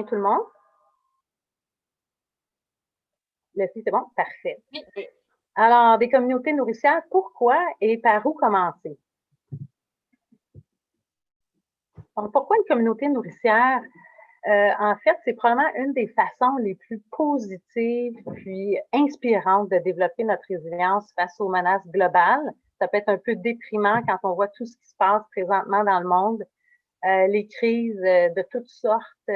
Tout le monde? Le si, c'est bon? Parfait. Alors, des communautés nourricières, pourquoi et par où commencer? Donc, pourquoi une communauté nourricière? En fait, c'est probablement une des façons les plus positives puis inspirantes de développer notre résilience face aux menaces globales. Ça peut être un peu déprimant quand on voit tout ce qui se passe présentement dans le monde, les crises de toutes sortes,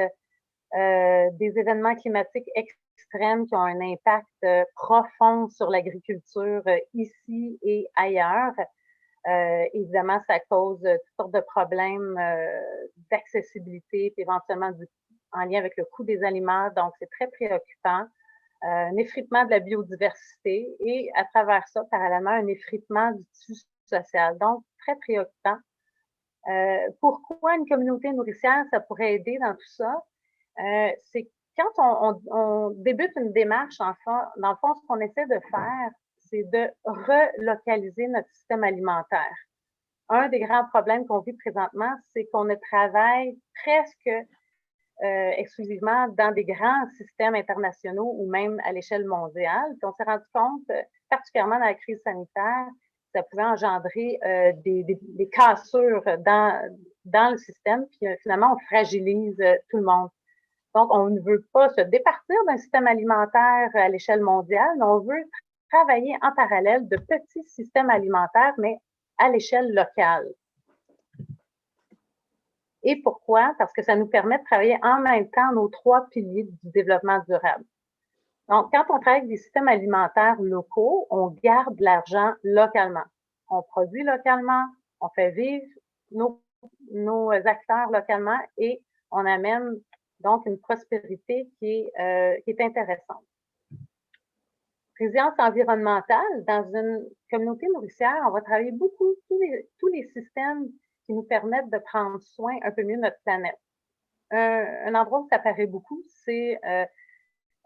des événements climatiques extrêmes qui ont un impact profond sur l'agriculture ici et ailleurs. Évidemment, ça cause toutes sortes de problèmes d'accessibilité, puis éventuellement en lien avec le coût des aliments. Donc, c'est très préoccupant. Un effritement de la biodiversité et à travers ça, parallèlement, un effritement du tissu social. Donc, très préoccupant. Pourquoi une communauté nourricière, ça pourrait aider dans tout ça? C'est quand on débute une démarche, dans le fond, ce qu'on essaie de faire, c'est de relocaliser notre système alimentaire. Un des grands problèmes qu'on vit présentement, c'est qu'on ne travaille presque exclusivement dans des grands systèmes internationaux ou même à l'échelle mondiale. Puis on s'est rendu compte, particulièrement dans la crise sanitaire, ça pouvait engendrer des cassures dans le système, puis finalement, on fragilise tout le monde. Donc, on ne veut pas se départir d'un système alimentaire à l'échelle mondiale, mais on veut travailler en parallèle de petits systèmes alimentaires, mais à l'échelle locale. Et pourquoi? Parce que ça nous permet de travailler en même temps nos 3 piliers du développement durable. Donc, quand on travaille avec des systèmes alimentaires locaux, on garde l'argent localement. On produit localement, on fait vivre nos acteurs localement et on amène donc une prospérité qui est intéressante. Résilience environnementale, dans une communauté nourricière, on va travailler beaucoup tous les systèmes qui nous permettent de prendre soin un peu mieux de notre planète. Un endroit où ça paraît beaucoup, c'est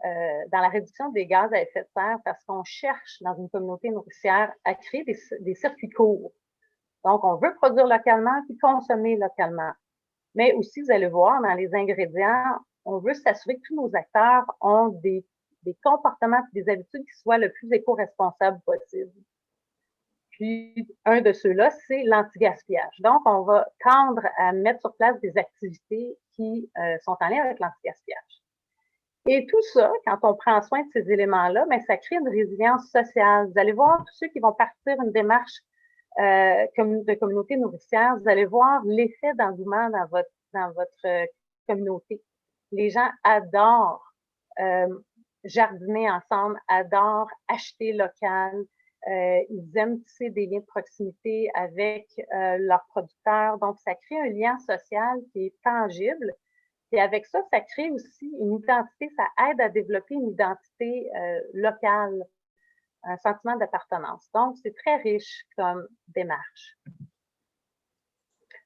dans la réduction des gaz à effet de serre, parce qu'on cherche dans une communauté nourricière à créer des circuits courts. Donc, on veut produire localement puis consommer localement. Mais aussi, vous allez voir, dans les ingrédients, on veut s'assurer que tous nos acteurs ont des comportements et des habitudes qui soient le plus éco-responsables possible. Puis, un de ceux-là, c'est l'anti-gaspillage. Donc, on va tendre à mettre sur place des activités qui sont en lien avec l'anti-gaspillage. Et tout ça, quand on prend soin de ces éléments-là, ben, ça crée une résilience sociale. Vous allez voir tous ceux qui vont partir une démarche de communauté nourricière, vous allez voir l'effet d'engouement dans votre communauté. Les gens adorent jardiner ensemble, adorent acheter local, ils aiment tisser des liens de proximité avec leurs producteurs. Donc, ça crée un lien social qui est tangible. Et avec ça, ça crée aussi une identité, ça aide à développer une identité locale, un sentiment d'appartenance. Donc, c'est très riche comme démarche.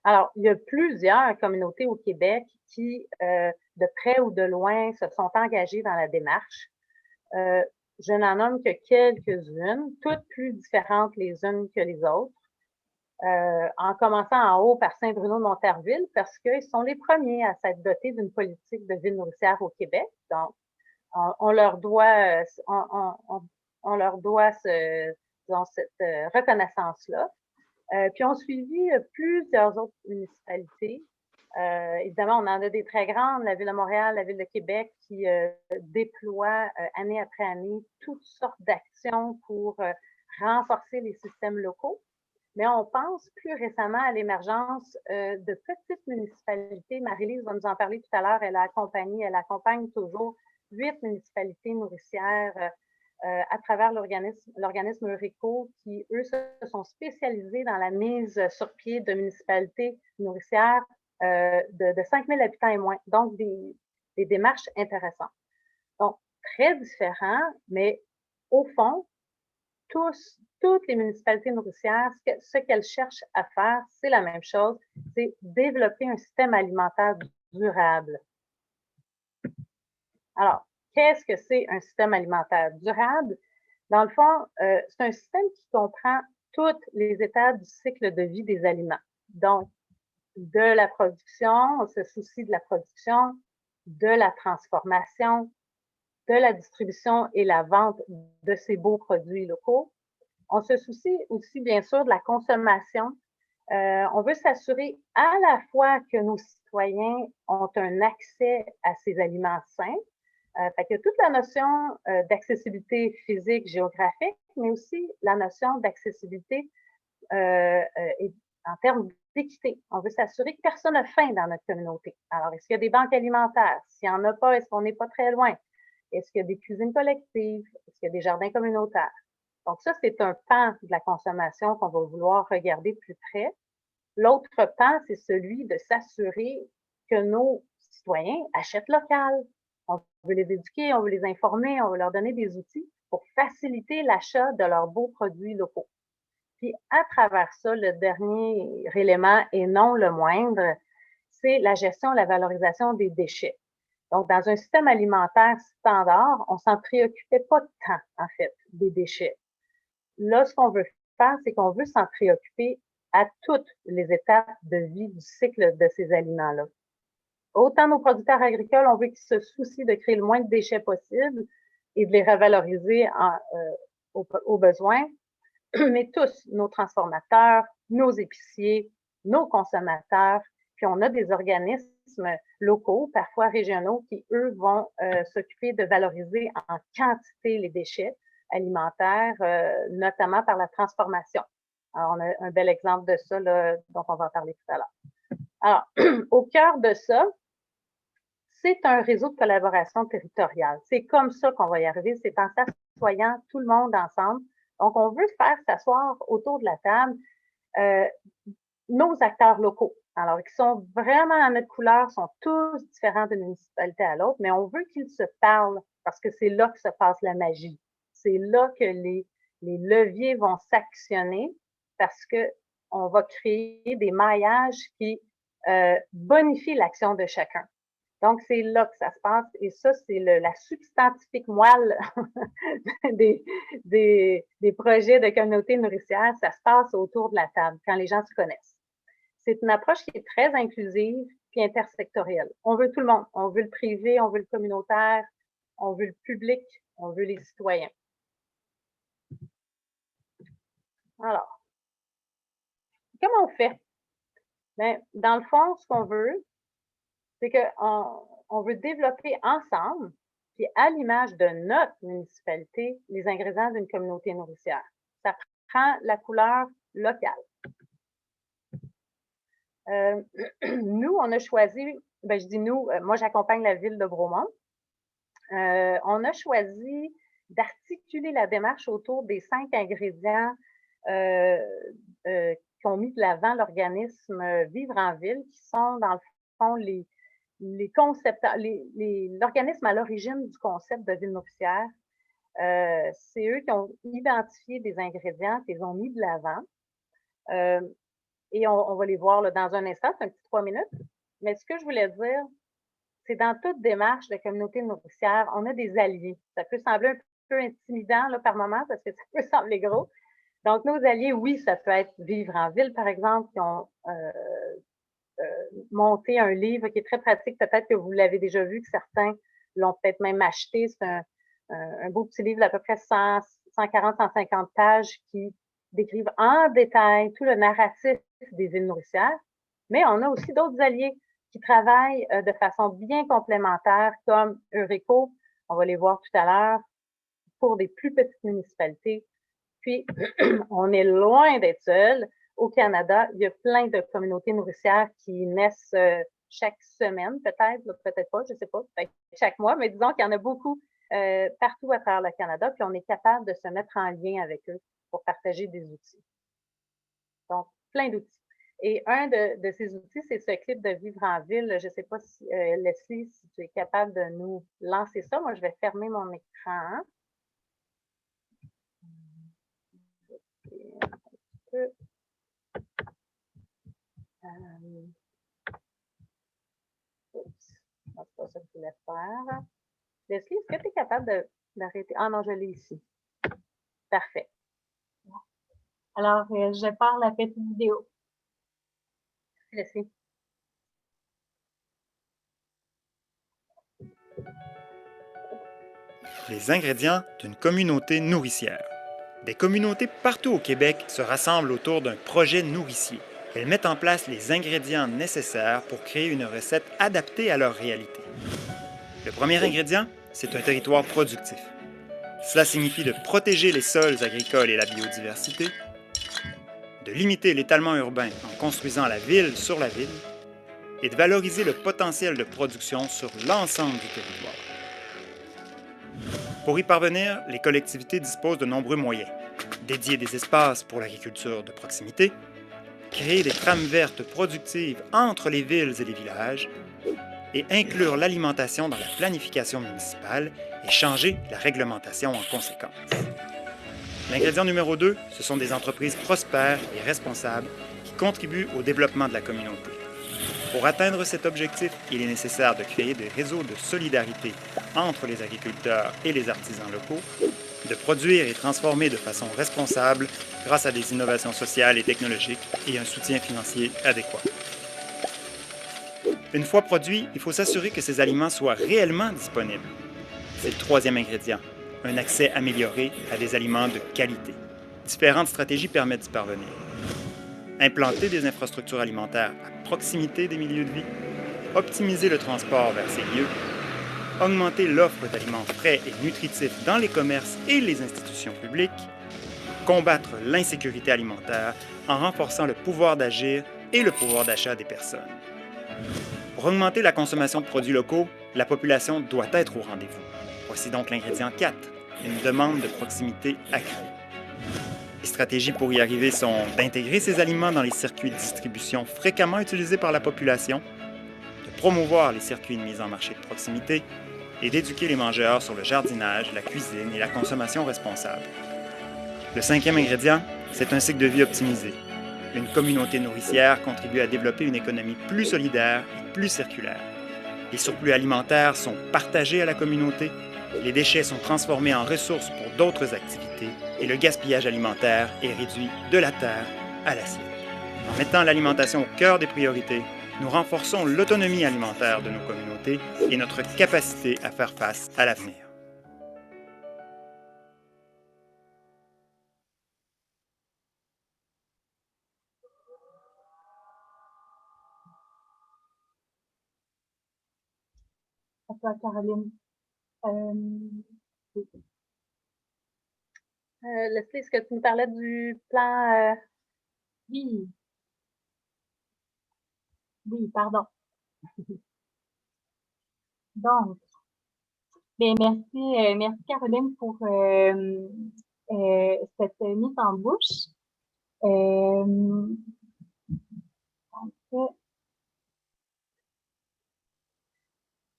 Alors, il y a plusieurs communautés au Québec qui, de près ou de loin, se sont engagées dans la démarche. Je n'en nomme que quelques-unes, toutes plus différentes les unes que les autres. En commençant en haut par Saint-Bruno-de-Montarville, parce qu'ils sont les premiers à s'être dotés d'une politique de ville nourricière au Québec. Donc, on leur doit, cette reconnaissance-là. Puis on suivi plusieurs autres municipalités. Évidemment, on en a des très grandes, la Ville de Montréal, la Ville de Québec, qui déploient année après année toutes sortes d'actions pour renforcer les systèmes locaux. Mais on pense plus récemment à l'émergence de petites municipalités. Marie-Lise va nous en parler tout à l'heure. Elle accompagne toujours 8 municipalités nourricières à travers l'organisme Eureco, qui, eux, se sont spécialisés dans la mise sur pied de municipalités nourricières de 5 000 habitants et moins. Donc, des démarches intéressantes. Donc, très différents, mais au fond, toutes les municipalités nourricières, ce qu'elles cherchent à faire, c'est la même chose, c'est développer un système alimentaire durable. Alors, qu'est-ce que c'est un système alimentaire durable? Dans le fond, c'est un système qui comprend toutes les étapes du cycle de vie des aliments. Donc, de la production, on se soucie de la production, de la transformation, de la distribution et la vente de ces beaux produits locaux. On se soucie aussi, bien sûr, de la consommation. On veut s'assurer à la fois que nos citoyens ont un accès à ces aliments sains. Fait que toute la notion d'accessibilité physique, géographique, mais aussi la notion d'accessibilité en termes d'équité. On veut s'assurer que personne n'a faim dans notre communauté. Alors, est-ce qu'il y a des banques alimentaires? S'il n'y en a pas, est-ce qu'on n'est pas très loin? Est-ce qu'il y a des cuisines collectives? Est-ce qu'il y a des jardins communautaires? Donc ça, c'est un pan de la consommation qu'on va vouloir regarder plus près. L'autre pan, c'est celui de s'assurer que nos citoyens achètent local. On veut les éduquer, on veut les informer, on veut leur donner des outils pour faciliter l'achat de leurs beaux produits locaux. Puis à travers ça, le dernier élément, et non le moindre, c'est la gestion, la valorisation des déchets. Donc, dans un système alimentaire standard, on s'en préoccupait pas tant, en fait, des déchets. Là, ce qu'on veut faire, c'est qu'on veut s'en préoccuper à toutes les étapes de vie du cycle de ces aliments-là. Autant nos producteurs agricoles, on veut qu'ils se soucient de créer le moins de déchets possible et de les revaloriser aux besoins, mais tous, nos transformateurs, nos épiciers, nos consommateurs, puis on a des organismes locaux, parfois régionaux, qui, eux, vont s'occuper de valoriser en quantité les déchets alimentaires, notamment par la transformation. Alors, on a un bel exemple de ça, là, dont on va en parler tout à l'heure. Alors, au cœur de ça, c'est un réseau de collaboration territoriale. C'est comme ça qu'on va y arriver, c'est en s'assoyant tout le monde ensemble. Donc, on veut faire s'asseoir autour de la table nos acteurs locaux. Alors, qui sont vraiment à notre couleur, sont tous différents d'une municipalité à l'autre, mais on veut qu'ils se parlent parce que c'est là que se passe la magie. C'est là que les leviers vont s'actionner parce que on va créer des maillages qui bonifient l'action de chacun. Donc, c'est là que ça se passe et ça, c'est la substantifique moelle des projets de communauté nourricière. Ça se passe autour de la table quand les gens se connaissent. C'est une approche qui est très inclusive puis intersectorielle. On veut tout le monde. On veut le privé, on veut le communautaire, on veut le public, on veut les citoyens. Alors, comment on fait? Bien, dans le fond, ce qu'on veut, c'est qu'on veut développer ensemble, puis à l'image de notre municipalité, les ingrédients d'une communauté nourricière. Ça prend la couleur locale. Nous, on a choisi, ben je dis nous, moi j'accompagne la ville de Bromont. On a choisi d'articuler la démarche autour des 5 ingrédients qu'ont mis de l'avant l'organisme Vivre en Ville, qui sont dans le fond les concepts, l'organisme à l'origine du concept de ville nourricière. C'est eux qui ont identifié des ingrédients, qu'ils ont mis de l'avant. Et on va les voir là, dans un instant, c'est un petit 3 minutes. Mais ce que je voulais dire, c'est dans toute démarche de communauté nourricière, on a des alliés. Ça peut sembler un peu intimidant là, par moment parce que ça peut sembler gros. Donc, nos alliés, oui, ça peut être Vivre en Ville, par exemple, qui ont monté un livre qui est très pratique. Peut-être que vous l'avez déjà vu, que certains l'ont peut-être même acheté. C'est un beau petit livre d'à peu près 140-150 pages qui décrivent en détail tout le narratif des villes nourricières. Mais on a aussi d'autres alliés qui travaillent de façon bien complémentaire, comme Eureco, on va les voir tout à l'heure, pour des plus petites municipalités. Puis, on est loin d'être seul. Au Canada, il y a plein de communautés nourricières qui naissent chaque semaine, peut-être, peut-être pas, je sais pas, peut-être chaque mois, mais disons qu'il y en a beaucoup partout à travers le Canada, puis on est capable de se mettre en lien avec eux pour partager des outils. Donc, plein d'outils. Et un de ces outils, c'est ce clip de Vivre en Ville. Je ne sais pas si, Leslie, si tu es capable de nous lancer ça. Moi, je vais fermer mon écran. C'est pas ça que je voulais faire. Leslie, est-ce que tu es capable d'arrêter? Ah non, je l'ai ici. Parfait. Alors, je pars la petite vidéo. Leslie. Les ingrédients d'une communauté nourricière. Des communautés partout au Québec se rassemblent autour d'un projet nourricier. Elles mettent en place les ingrédients nécessaires pour créer une recette adaptée à leur réalité. Le premier ingrédient, c'est un territoire productif. Cela signifie de protéger les sols agricoles et la biodiversité, de limiter l'étalement urbain en construisant la ville sur la ville et de valoriser le potentiel de production sur l'ensemble du territoire. Pour y parvenir, les collectivités disposent de nombreux moyens. Dédier des espaces pour l'agriculture de proximité, créer des trames vertes productives entre les villes et les villages, et inclure l'alimentation dans la planification municipale et changer la réglementation en conséquence. L'ingrédient numéro 2, ce sont des entreprises prospères et responsables qui contribuent au développement de la communauté. Pour atteindre cet objectif, il est nécessaire de créer des réseaux de solidarité entre les agriculteurs et les artisans locaux, de produire et transformer de façon responsable grâce à des innovations sociales et technologiques et un soutien financier adéquat. Une fois produits, il faut s'assurer que ces aliments soient réellement disponibles. C'est le troisième ingrédient, un accès amélioré à des aliments de qualité. Différentes stratégies permettent d'y parvenir. Implanter des infrastructures alimentaires à proximité des milieux de vie, optimiser le transport vers ces lieux, augmenter l'offre d'aliments frais et nutritifs dans les commerces et les institutions publiques, combattre l'insécurité alimentaire en renforçant le pouvoir d'agir et le pouvoir d'achat des personnes. Pour augmenter la consommation de produits locaux, la population doit être au rendez-vous. Voici donc l'ingrédient 4, une demande de proximité accrue. Les stratégies pour y arriver sont d'intégrer ces aliments dans les circuits de distribution fréquemment utilisés par la population, de promouvoir les circuits de mise en marché de proximité et d'éduquer les mangeurs sur le jardinage, la cuisine et la consommation responsable. Le cinquième ingrédient, c'est un cycle de vie optimisé. Une communauté nourricière contribue à développer une économie plus solidaire et plus circulaire. Les surplus alimentaires sont partagés à la communauté, les déchets sont transformés en ressources pour d'autres activités et le gaspillage alimentaire est réduit de la terre à l'assiette. En mettant l'alimentation au cœur des priorités, nous renforçons l'autonomie alimentaire de nos communautés et notre capacité à faire face à l'avenir. À toi, Caroline. Oui. Leslie, est-ce que tu nous parlais du plan? Oui, oui, pardon. Donc, bien, merci Caroline pour cette mise en bouche. Donc,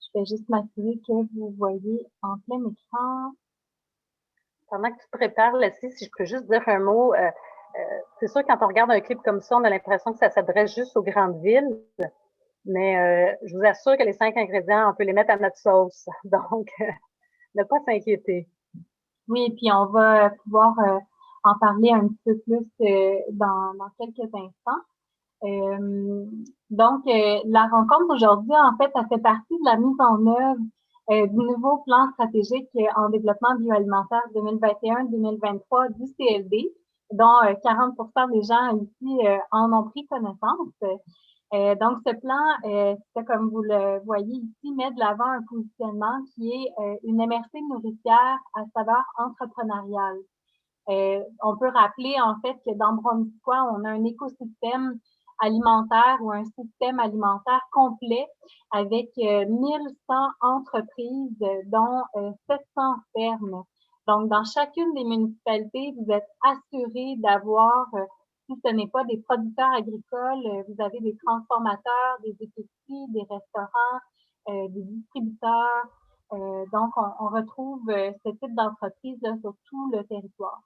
je vais juste m'assurer que vous voyez en plein écran. Pendant que tu te prépares, Leslie, si je peux juste dire un mot, c'est sûr, quand on regarde un clip comme ça, on a l'impression que ça s'adresse juste aux grandes villes, mais je vous assure que les 5 ingrédients, on peut les mettre à notre sauce. Donc, ne pas s'inquiéter. Oui, puis on va pouvoir en parler un petit peu plus dans quelques instants. Donc, la rencontre d'aujourd'hui, en fait, ça fait partie de la mise en œuvre du nouveau plan stratégique en développement bioalimentaire 2021-2023 du CLD, dont 40% des gens ici en ont pris connaissance. Donc, ce plan, comme vous le voyez ici, met de l'avant un positionnement qui est une MRC nourricière à saveur entrepreneuriale. On peut rappeler en fait que dans Bromiquois, on a un écosystème alimentaire ou un système alimentaire complet avec 1100 entreprises, dont 700 fermes. Donc, dans chacune des municipalités, vous êtes assuré d'avoir, si ce n'est pas des producteurs agricoles, vous avez des transformateurs, des épiceries, des restaurants, des distributeurs. Donc, on retrouve ce type d'entreprise sur tout le territoire.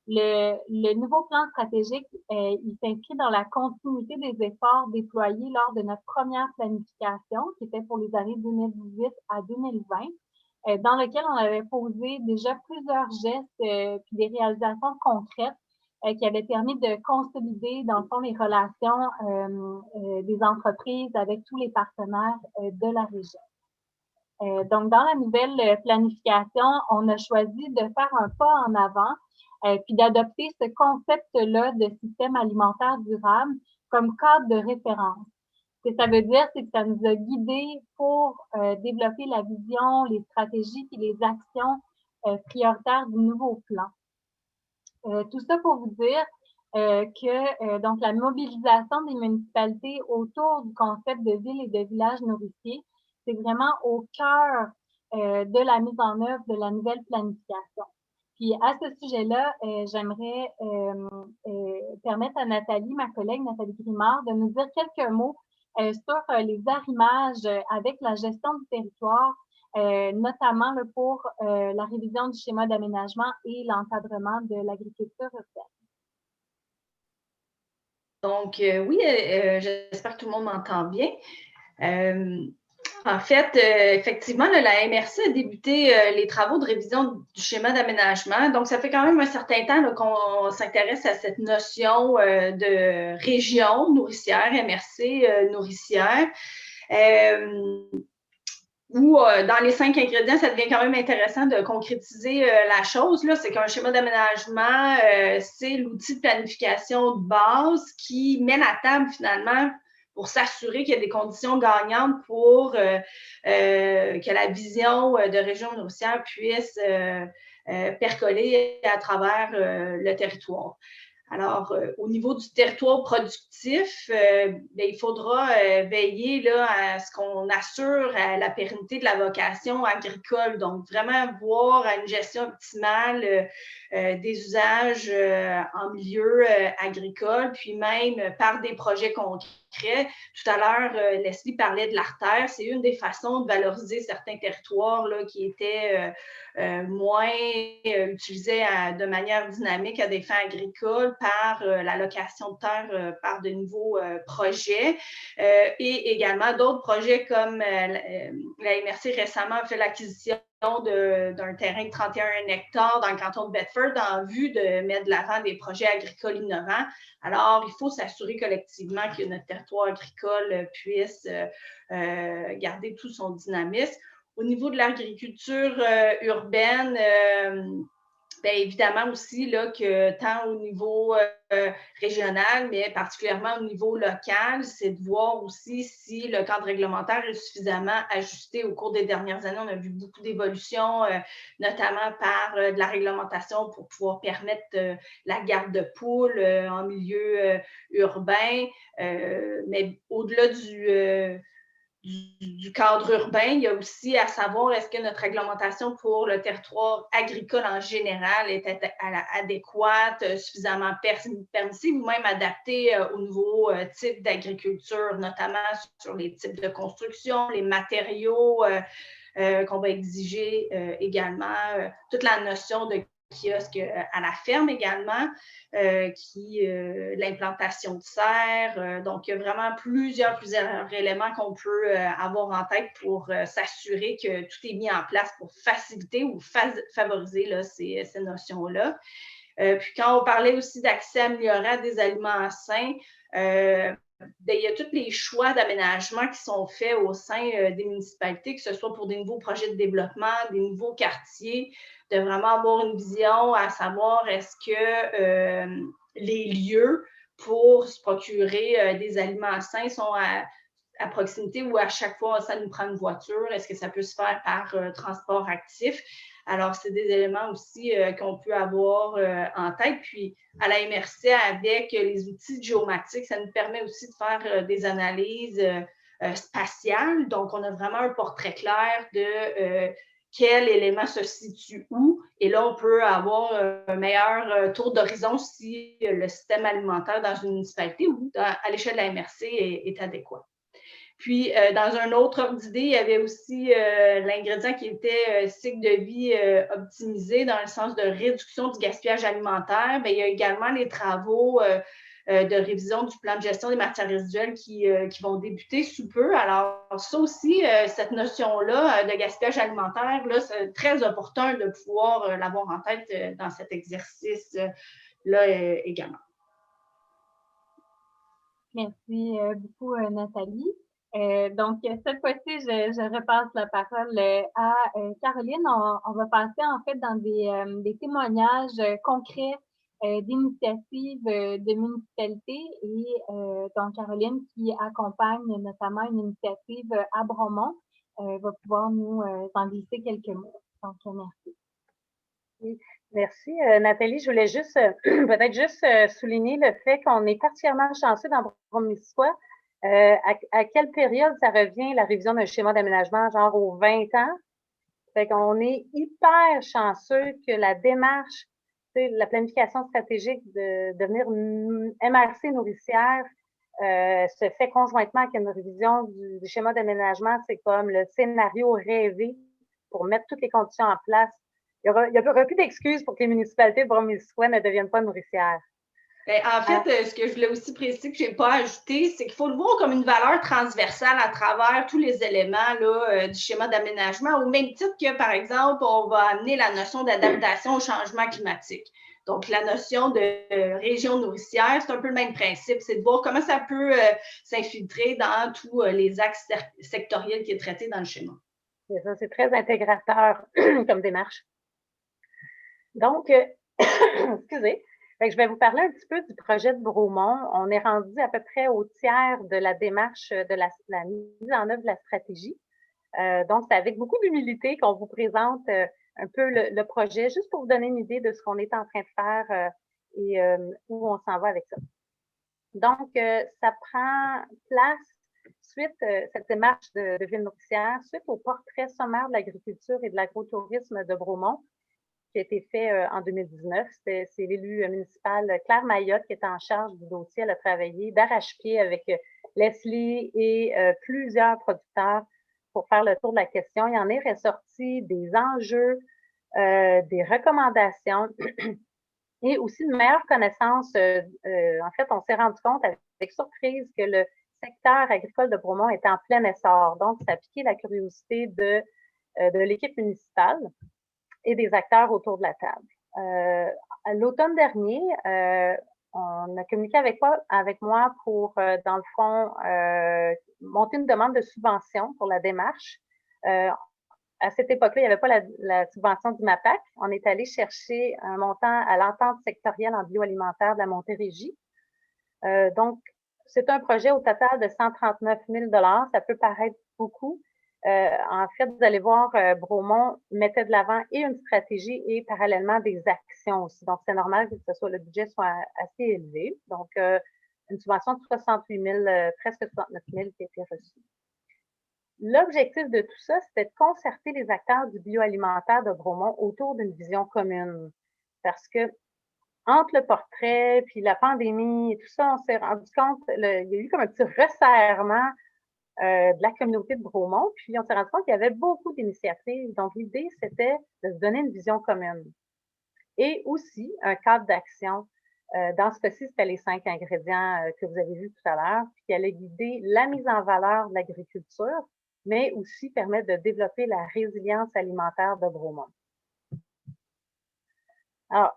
Le nouveau plan stratégique, il s'inscrit dans la continuité des efforts déployés lors de notre première planification, qui était pour les années 2018 à 2020, dans lequel on avait posé déjà plusieurs gestes puis des réalisations concrètes qui avaient permis de consolider, dans le fond, les relations des entreprises avec tous les partenaires de la région. Donc, dans la nouvelle planification, on a choisi de faire un pas en avant, puis d'adopter ce concept-là de système alimentaire durable comme cadre de référence. Ce que ça veut dire, c'est que ça nous a guidés pour développer la vision, les stratégies et les actions prioritaires du nouveau plan. Tout ça pour vous dire que donc la mobilisation des municipalités autour du concept de ville et de village nourricier, c'est vraiment au cœur de la mise en œuvre de la nouvelle planification. Puis à ce sujet-là, j'aimerais permettre à Nathalie, ma collègue Nathalie Grimard, de nous dire quelques mots sur les arrimages avec la gestion du territoire, notamment là, pour la révision du schéma d'aménagement et l'encadrement de l'agriculture urbaine. Donc, oui, j'espère que tout le monde m'entend bien. En fait, effectivement, là, la MRC a débuté les travaux de révision du schéma d'aménagement. Donc, ça fait quand même un certain temps qu'on s'intéresse à cette notion de région nourricière, MRC nourricière. Où dans les 5 ingrédients, ça devient quand même intéressant de concrétiser la chose. C'est qu'un schéma d'aménagement, c'est l'outil de planification de base qui met la table finalement pour s'assurer qu'il y a des conditions gagnantes pour que la vision de région nourricière puisse percoler à travers le territoire. Alors, au niveau du territoire productif, il faudra veiller là, à ce qu'on assure la pérennité de la vocation agricole. Donc, vraiment voir à une gestion optimale des usages en milieu agricole, puis même par des projets concrets. Tout à l'heure, Leslie parlait de l'artère. C'est une des façons de valoriser certains territoires là, qui étaient moins utilisés de manière dynamique à des fins agricoles par la location de terre par de nouveaux projets et également d'autres projets comme la MRC récemment a fait l'acquisition d'un terrain de 31 hectares dans le canton de Bedford en vue de mettre de l'avant des projets agricoles innovants. Alors, il faut s'assurer collectivement que notre territoire agricole puisse garder tout son dynamisme. Au niveau de l'agriculture urbaine, bien évidemment aussi là, que tant au niveau régional, mais particulièrement au niveau local, c'est de voir aussi si le cadre réglementaire est suffisamment ajusté. Au cours des dernières années, on a vu beaucoup d'évolutions, notamment par de la réglementation pour pouvoir permettre la garde de poules en milieu urbain. Mais au-delà du cadre urbain, il y a aussi à savoir est-ce que notre réglementation pour le territoire agricole en général est adéquate, suffisamment permissive ou même adaptée aux nouveaux types d'agriculture, notamment sur les types de construction, les matériaux qu'on va exiger également, toute la notion de kiosque à la ferme également, l'implantation de serres. Donc, il y a vraiment plusieurs éléments qu'on peut avoir en tête pour s'assurer que tout est mis en place pour faciliter ou favoriser là, ces notions-là. Puis quand on parlait aussi d'accès amélioré à des aliments sains, il y a tous les choix d'aménagement qui sont faits au sein des municipalités, que ce soit pour des nouveaux projets de développement, des nouveaux quartiers, de vraiment avoir une vision à savoir est-ce que les lieux pour se procurer des aliments sains sont à proximité ou à chaque fois, ça nous prend une voiture? Est-ce que ça peut se faire par transport actif? Alors, c'est des éléments aussi qu'on peut avoir en tête. Puis, à la MRC, avec les outils de géomatique, ça nous permet aussi de faire des analyses spatiales. Donc, on a vraiment un portrait clair de quel élément se situe où. Et là, on peut avoir un meilleur tour d'horizon si le système alimentaire dans une municipalité ou à l'échelle de la MRC est adéquat. Puis, dans un autre ordre d'idée, il y avait aussi l'ingrédient qui était cycle de vie optimisé dans le sens de réduction du gaspillage alimentaire. Bien, il y a également les travaux de révision du plan de gestion des matières résiduelles qui vont débuter sous peu. Alors, ça aussi, cette notion-là de gaspillage alimentaire, là, c'est très opportun de pouvoir l'avoir en tête dans cet exercice-là également. Merci beaucoup, Nathalie. Donc, cette fois-ci, je repasse la parole à Caroline. On va passer en fait dans des témoignages concrets d'initiatives de municipalités et donc Caroline qui accompagne notamment une initiative à Bromont va pouvoir nous en glisser quelques mots. Donc, merci. Oui, merci, Nathalie. Je voulais juste, peut-être juste souligner le fait qu'on est particulièrement chanceux dans Bromont-Missisquoi. À quelle période ça revient, la révision d'un schéma d'aménagement, genre aux 20 ans? Fait qu'on est hyper chanceux que la démarche, la planification stratégique de devenir MRC nourricière se fait conjointement avec une révision du schéma d'aménagement. C'est comme le scénario rêvé pour mettre toutes les conditions en place. Il n'y aura plus d'excuses pour que les municipalités de Bromont-Missisquoi ne deviennent pas nourricières. En fait, ce que je voulais aussi préciser que je n'ai pas ajouté, c'est qu'il faut le voir comme une valeur transversale à travers tous les éléments là, du schéma d'aménagement, au même titre que, par exemple, on va amener la notion d'adaptation au changement climatique. Donc, la notion de région nourricière, c'est un peu le même principe, c'est de voir comment ça peut s'infiltrer dans tous les axes sectoriels qui est traité dans le schéma. C'est ça, c'est très intégrateur comme démarche. Donc, excusez, je vais vous parler un petit peu du projet de Bromont. On est rendu à peu près au tiers de la démarche de la mise en œuvre de la stratégie. Donc, c'est avec beaucoup d'humilité qu'on vous présente un peu le projet, juste pour vous donner une idée de ce qu'on est en train de faire et où on s'en va avec ça. Donc, ça prend place suite cette démarche de ville nourricière, suite au portrait sommaire de l'agriculture et de l'agrotourisme de Bromont, qui a été fait en 2019. C'est l'élu municipal Claire Mayotte qui est en charge du dossier. Elle a travaillé d'arrache-pied avec Leslie et plusieurs producteurs pour faire le tour de la question. Il en est ressorti des enjeux, des recommandations et aussi une meilleure connaissance. En fait, on s'est rendu compte avec surprise que le secteur agricole de Bromont était en plein essor. Donc, ça a piqué la curiosité de l'équipe municipale et des acteurs autour de la table. L'automne dernier, on a communiqué avec moi pour, dans le fond, monter une demande de subvention pour la démarche. À cette époque-là, il n'y avait pas la subvention du MAPAC. On est allé chercher un montant à l'entente sectorielle en bioalimentaire de la Montérégie. Donc, c'est un projet au total de 139 000 $. Ça peut paraître beaucoup. En fait, vous allez voir, Bromont mettait de l'avant et une stratégie et parallèlement des actions aussi. Donc, c'est normal que le budget soit assez élevé. Donc, une subvention de 68 000, presque 69 000 qui a été reçue. L'objectif de tout ça, c'était de concerter les acteurs du bioalimentaire de Bromont autour d'une vision commune. Parce que entre le portrait puis la pandémie et tout ça, on s'est rendu compte, il y a eu comme un petit resserrement de la communauté de Bromont, puis on s'est rendu compte qu'il y avait beaucoup d'initiatives. Donc, l'idée, c'était de se donner une vision commune. Et aussi, un cadre d'action. Dans ce cas-ci, c'était les 5 ingrédients que vous avez vus tout à l'heure, qui allaient guider la mise en valeur de l'agriculture, mais aussi permettre de développer la résilience alimentaire de Bromont. Alors,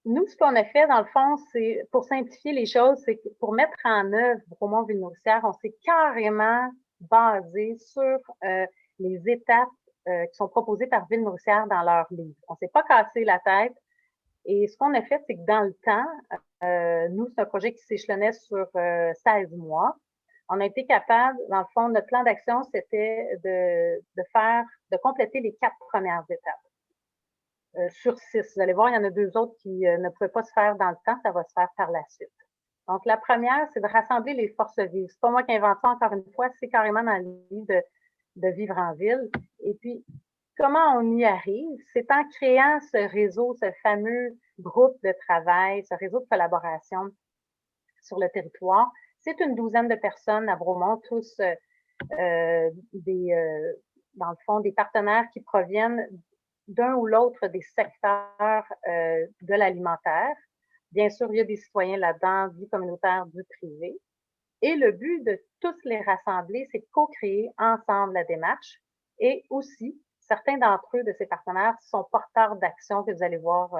nous, ce qu'on a fait, dans le fond, c'est, pour simplifier les choses, c'est que pour mettre en œuvre Bromont Ville Nourricière, on s'est carrément basé sur les étapes qui sont proposées par Ville Nourricière dans leur livre. On s'est pas cassé la tête. Et ce qu'on a fait, c'est que dans le temps, nous, c'est un projet qui s'échelonnait sur 16 mois. On a été capable, dans le fond, notre plan d'action, c'était de compléter les 4 premières étapes. Sur 6. Vous allez voir, il y en a 2 autres qui ne pouvaient pas se faire dans le temps, ça va se faire par la suite. Donc, la première, c'est de rassembler les forces vives. C'est pas moi qui invente ça, encore une fois, c'est carrément dans le livre de Vivre en ville. Et puis, comment on y arrive? C'est en créant ce réseau, ce fameux groupe de travail, ce réseau de collaboration sur le territoire. C'est une 12aine de personnes à Bromont, tous dans le fond, des partenaires qui proviennent d'un ou l'autre des secteurs de l'alimentaire. Bien sûr, il y a des citoyens là-dedans, du communautaire, du privé. Et le but de tous les rassembler, c'est de co-créer ensemble la démarche. Et aussi, certains d'entre eux, de ces partenaires, sont porteurs d'actions que vous allez voir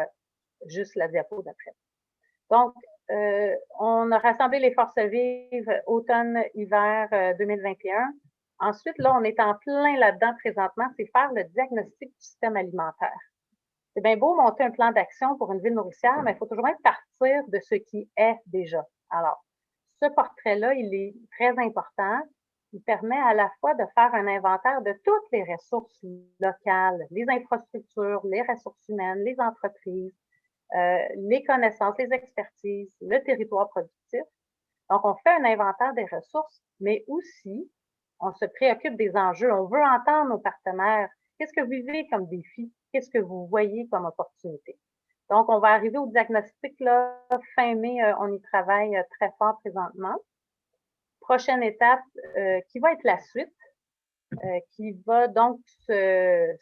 juste la diapo d'après. Donc, on a rassemblé les forces vives automne-hiver 2021. Ensuite, là, on est en plein là-dedans présentement, c'est faire le diagnostic du système alimentaire. C'est bien beau monter un plan d'action pour une ville nourricière, mais il faut toujours partir de ce qui est déjà. Alors, ce portrait-là, il est très important. Il permet à la fois de faire un inventaire de toutes les ressources locales, les infrastructures, les ressources humaines, les entreprises, les connaissances, les expertises, le territoire productif. Donc, on fait un inventaire des ressources, mais aussi, on se préoccupe des enjeux. On veut entendre nos partenaires. Qu'est-ce que vous vivez comme défi? Qu'est-ce que vous voyez comme opportunité? Donc, on va arriver au diagnostic, là, fin mai, on y travaille très fort présentement. Prochaine étape, qui va être la suite, qui va donc se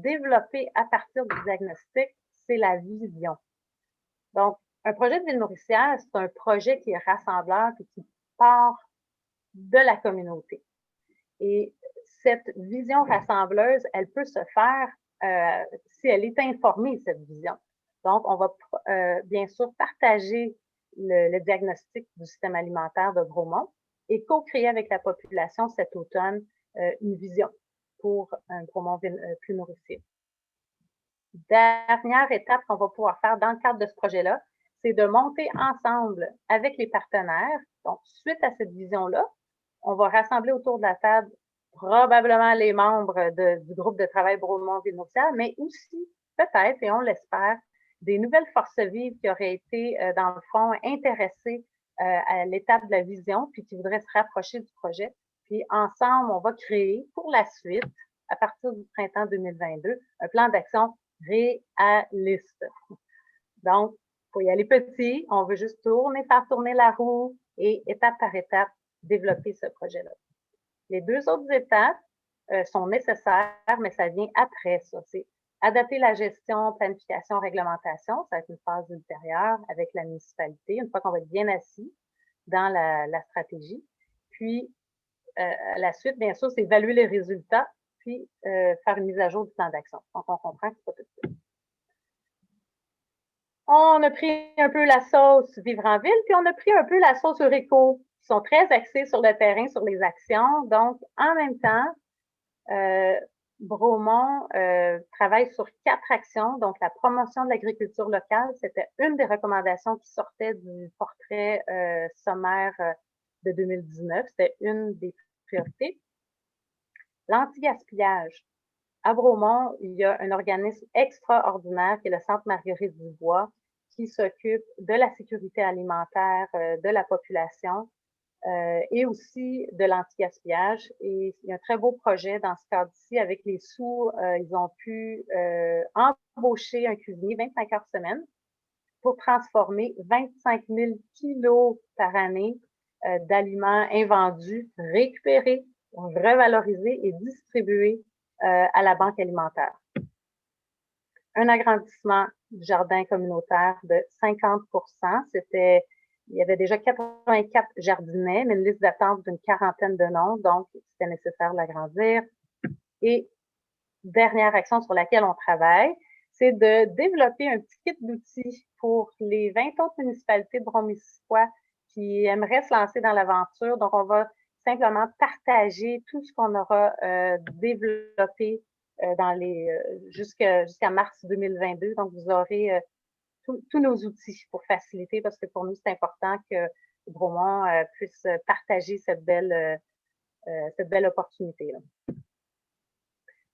développer à partir du diagnostic, c'est la vision. Donc, un projet de ville nourricière, c'est un projet qui est rassembleur et qui part de la communauté. Et cette vision rassembleuse, elle peut se faire si elle est informée, cette vision. Donc, on va bien sûr partager le diagnostic du système alimentaire de Bromont et co-créer avec la population cet automne une vision pour un Bromont plus nourricier. Dernière étape qu'on va pouvoir faire dans le cadre de ce projet-là, c'est de monter ensemble avec les partenaires. Donc, suite à cette vision-là, on va rassembler autour de la table probablement les membres du groupe de travail Bromont Ville nourricière, mais aussi, peut-être, et on l'espère, des nouvelles forces vives qui auraient été, dans le fond, intéressées à l'étape de la vision, puis qui voudraient se rapprocher du projet. Puis ensemble, on va créer pour la suite, à partir du printemps 2022, un plan d'action réaliste. Donc, il faut y aller petit, on veut juste faire tourner la roue et étape par étape, développer ce projet-là. Les deux autres étapes sont nécessaires, mais ça vient après ça. C'est adapter la gestion, planification, réglementation. Ça va être une phase ultérieure avec la municipalité, une fois qu'on va être bien assis dans la stratégie. Puis, la suite, bien sûr, c'est évaluer les résultats, puis faire une mise à jour du plan d'action. Donc, on comprend que c'est pas tout de suite. On a pris un peu la sauce Vivre en ville, puis on a pris un peu la sauce Eureco, qui sont très axés sur le terrain, sur les actions. Donc, en même temps, Bromont travaille sur 4 actions. Donc, la promotion de l'agriculture locale, c'était une des recommandations qui sortait du portrait sommaire de 2019. C'était une des priorités. L'anti-gaspillage. À Bromont, il y a un organisme extraordinaire qui est le Centre Marguerite Dubois, qui s'occupe de la sécurité alimentaire de la population et aussi de l'anti-gaspillage. Et il y a un très beau projet dans ce cadre-ci. Avec les sous, ils ont pu embaucher un cuisinier 25 heures semaine pour transformer 25 000 kilos par année d'aliments invendus, récupérés, revalorisés et distribués à la banque alimentaire. Un agrandissement du jardin communautaire de 50 %. Il y avait déjà 84 jardinets, mais une liste d'attente d'une quarantaine de noms, donc c'était nécessaire de l'agrandir. Et dernière action sur laquelle on travaille, c'est de développer un petit kit d'outils pour les 20 autres municipalités de Bromont-Missisquoi qui aimeraient se lancer dans l'aventure. Donc, on va simplement partager tout ce qu'on aura développé jusqu'à mars 2022. Donc, vous aurez tous nos outils pour faciliter, parce que pour nous, c'est important que Bromont puisse partager cette belle opportunité-là.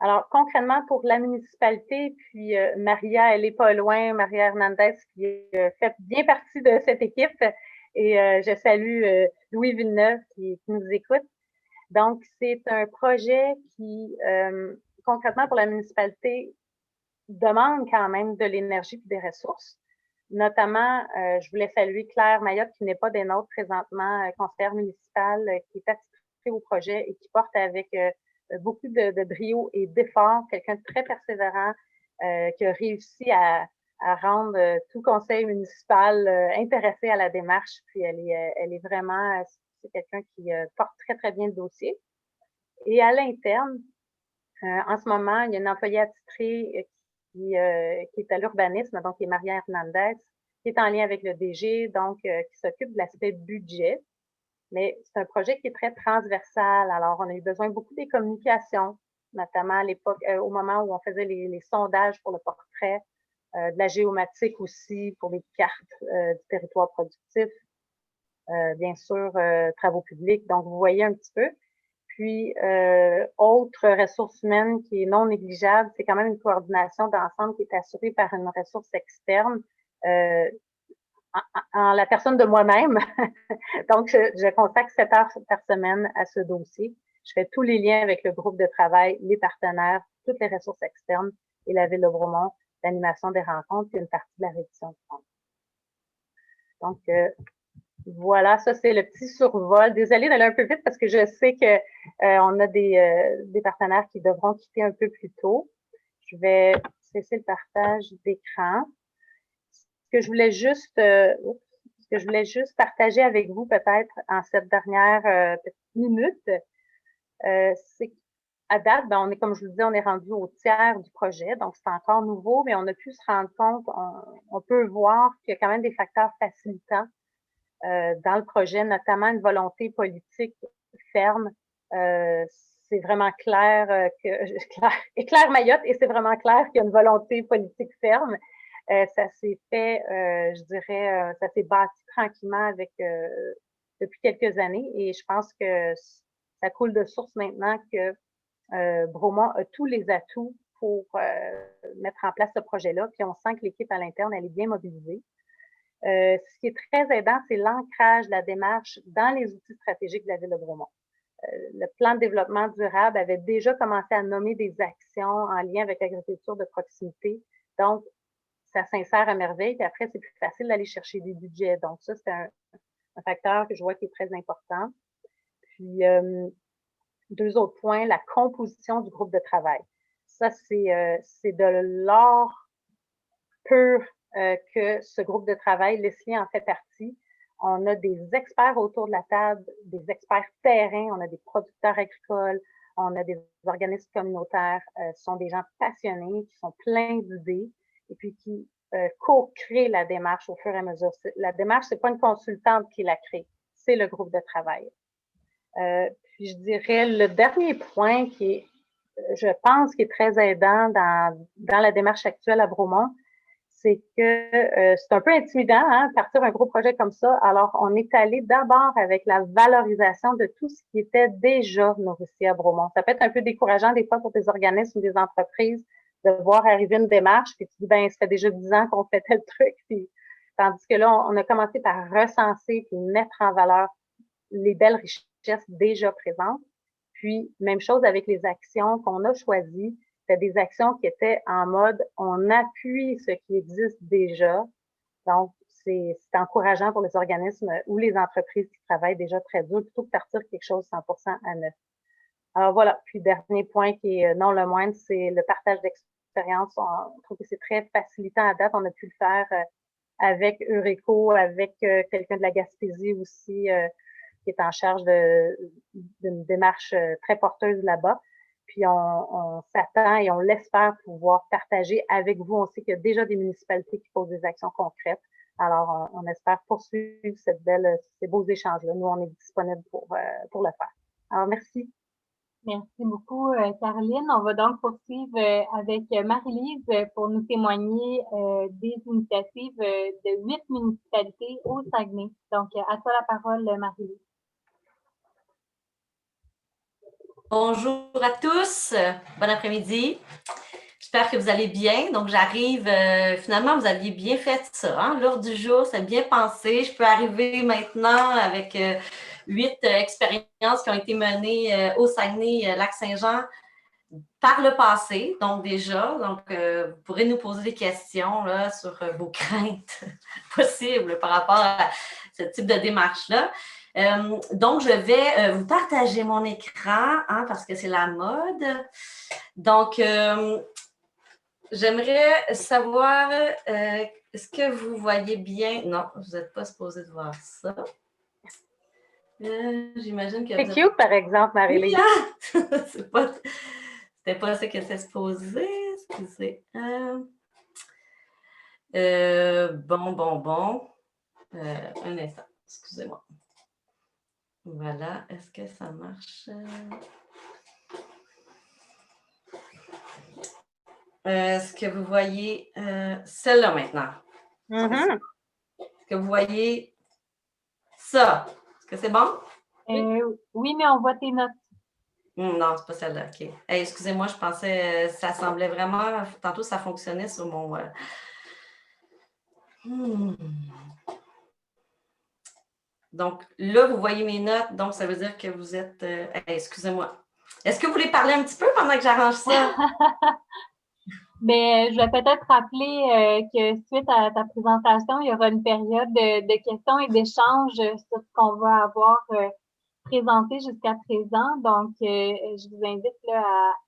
Alors, concrètement, pour la municipalité, puis Maria, elle est pas loin, Maria Hernandez, qui fait bien partie de cette équipe, et je salue Louis Villeneuve qui nous écoute. Donc, c'est un projet qui, concrètement, pour la municipalité, demande quand même de l'énergie et des ressources. Notamment, je voulais saluer Claire Mayotte, qui n'est pas des nôtres présentement, conseillère municipale, qui est attitrée au projet et qui porte avec beaucoup de brio et d'effort, quelqu'un de très persévérant, qui a réussi à rendre tout conseil municipal intéressé à la démarche. Puis elle est vraiment, c'est quelqu'un qui porte très, très bien le dossier. Et à l'interne, en ce moment, il y a une employée attitrée qui est à l'urbanisme, donc qui est Maria Hernandez, qui est en lien avec le DG, donc qui s'occupe de l'aspect budget. Mais c'est un projet qui est très transversal. Alors, on a eu besoin beaucoup des communications, notamment à l'époque, au moment où on faisait les sondages pour le portrait, de la géomatique aussi pour les cartes du territoire productif, bien sûr, travaux publics. Donc, vous voyez un petit peu. Puis, autre ressource humaine qui est non négligeable, c'est quand même une coordination d'ensemble qui est assurée par une ressource externe, en la personne de moi-même. Donc, je consacre 7 heures par semaine à ce dossier. Je fais tous les liens avec le groupe de travail, les partenaires, toutes les ressources externes et la Ville de Bromont, l'animation des rencontres, puis une partie de la révision du compte. Donc, voilà, ça c'est le petit survol. Désolée d'aller un peu vite parce que je sais que on a des partenaires qui devront quitter un peu plus tôt. Je vais cesser le partage d'écran. Ce que je voulais juste partager avec vous peut-être en cette dernière petite minute, c'est qu'à date, on est, comme je vous le dis, on est rendu au tiers du projet, donc c'est encore nouveau, mais on a pu se rendre compte, on peut voir qu'il y a quand même des facteurs facilitants dans le projet, notamment une volonté politique ferme. C'est vraiment clair Claire Mayotte, et c'est vraiment clair qu'il y a une volonté politique ferme. Ça s'est fait, je dirais, ça s'est bâti tranquillement depuis quelques années, et je pense que ça coule de source maintenant que Bromont a tous les atouts pour mettre en place ce projet-là, puis on sent que l'équipe à l'interne, elle est bien mobilisée. Ce qui est très aidant, c'est l'ancrage de la démarche dans les outils stratégiques de la Ville de Bromont. Le plan de développement durable avait déjà commencé à nommer des actions en lien avec l'agriculture de proximité. Donc, ça s'insère à merveille, puis après, c'est plus facile d'aller chercher des budgets. Donc, ça, c'est un facteur que je vois qui est très important. Puis, deux autres points, la composition du groupe de travail. Ça, c'est de l'or pur que ce groupe de travail, Leslie en fait partie. On a des experts autour de la table, des experts terrain, on a des producteurs agricoles, on a des organismes communautaires, ce sont des gens passionnés, qui sont pleins d'idées, et puis qui co-créent la démarche au fur et à mesure. La démarche, c'est pas une consultante qui la crée, c'est le groupe de travail. Puis je dirais le dernier point qui est, je pense, qui est très aidant dans la démarche actuelle à Bromont, c'est que c'est un peu intimidant, partir un gros projet comme ça. Alors, on est allé d'abord avec la valorisation de tout ce qui était déjà nourricier à Bromont. Ça peut être un peu décourageant des fois pour des organismes ou des entreprises de voir arriver une démarche, puis tu dis, ben, ça fait déjà 10 ans qu'on fait tel truc, puis tandis que là, on a commencé par recenser puis mettre en valeur les belles richesses déjà présentes. Puis, même chose avec les actions qu'on a choisies. C'était des actions qui étaient en mode on appuie ce qui existe déjà. Donc, c'est encourageant pour les organismes ou les entreprises qui travaillent déjà très dur plutôt que de partir quelque chose 100% à neuf. Alors voilà. Puis, dernier point qui est non le moindre, c'est le partage d'expérience. On trouve que c'est très facilitant à date. On a pu le faire avec Eureco, avec quelqu'un de la Gaspésie aussi, qui est en charge d'une démarche très porteuse là-bas. Puis on s'attend et on l'espère pouvoir partager avec vous. On sait qu'il y a déjà des municipalités qui posent des actions concrètes. Alors, on espère poursuivre ces beaux échanges-là. Nous, on est disponibles pour le faire. Alors, merci. Merci beaucoup, Caroline. On va donc poursuivre avec Marie-Lise pour nous témoigner des initiatives de 8 municipalités au Saguenay. Donc, à toi la parole, Marie-Lise. Bonjour à tous, bon après-midi. J'espère que vous allez bien. Donc, j'arrive, finalement, vous aviez bien fait ça. L'ordre du jour, c'est bien pensé. Je peux arriver maintenant avec 8 expériences qui ont été menées au Saguenay, Lac-Saint-Jean par le passé. Donc, déjà, vous pourrez nous poser des questions là, sur vos craintes possibles par rapport à ce type de démarche-là. Donc, je vais vous partager mon écran parce que c'est la mode. Donc, j'aimerais savoir, est-ce que vous voyez bien? Non, vous n'êtes pas supposé de voir ça. J'imagine que... C'est cute, par exemple, Marie-Lise. Oui, c'était pas ça que c'est supposé. Excusez. Bon. Un instant, excusez-moi. Voilà, est-ce que ça marche? Est-ce que vous voyez celle-là maintenant? Mm-hmm. Est-ce que vous voyez ça? Est-ce que c'est bon? Oui, mais on voit tes notes. Non, c'est pas celle-là. OK. Hey, excusez-moi, je pensais ça semblait vraiment. Tantôt, ça fonctionnait sur mon. Donc, là, vous voyez mes notes. Donc, ça veut dire que vous êtes. Excusez-moi. Est-ce que vous voulez parler un petit peu pendant que j'arrange ça? Je vais peut-être rappeler que suite à ta présentation, il y aura une période de questions et d'échanges sur ce qu'on va avoir présenté jusqu'à présent. Donc, je vous invite là,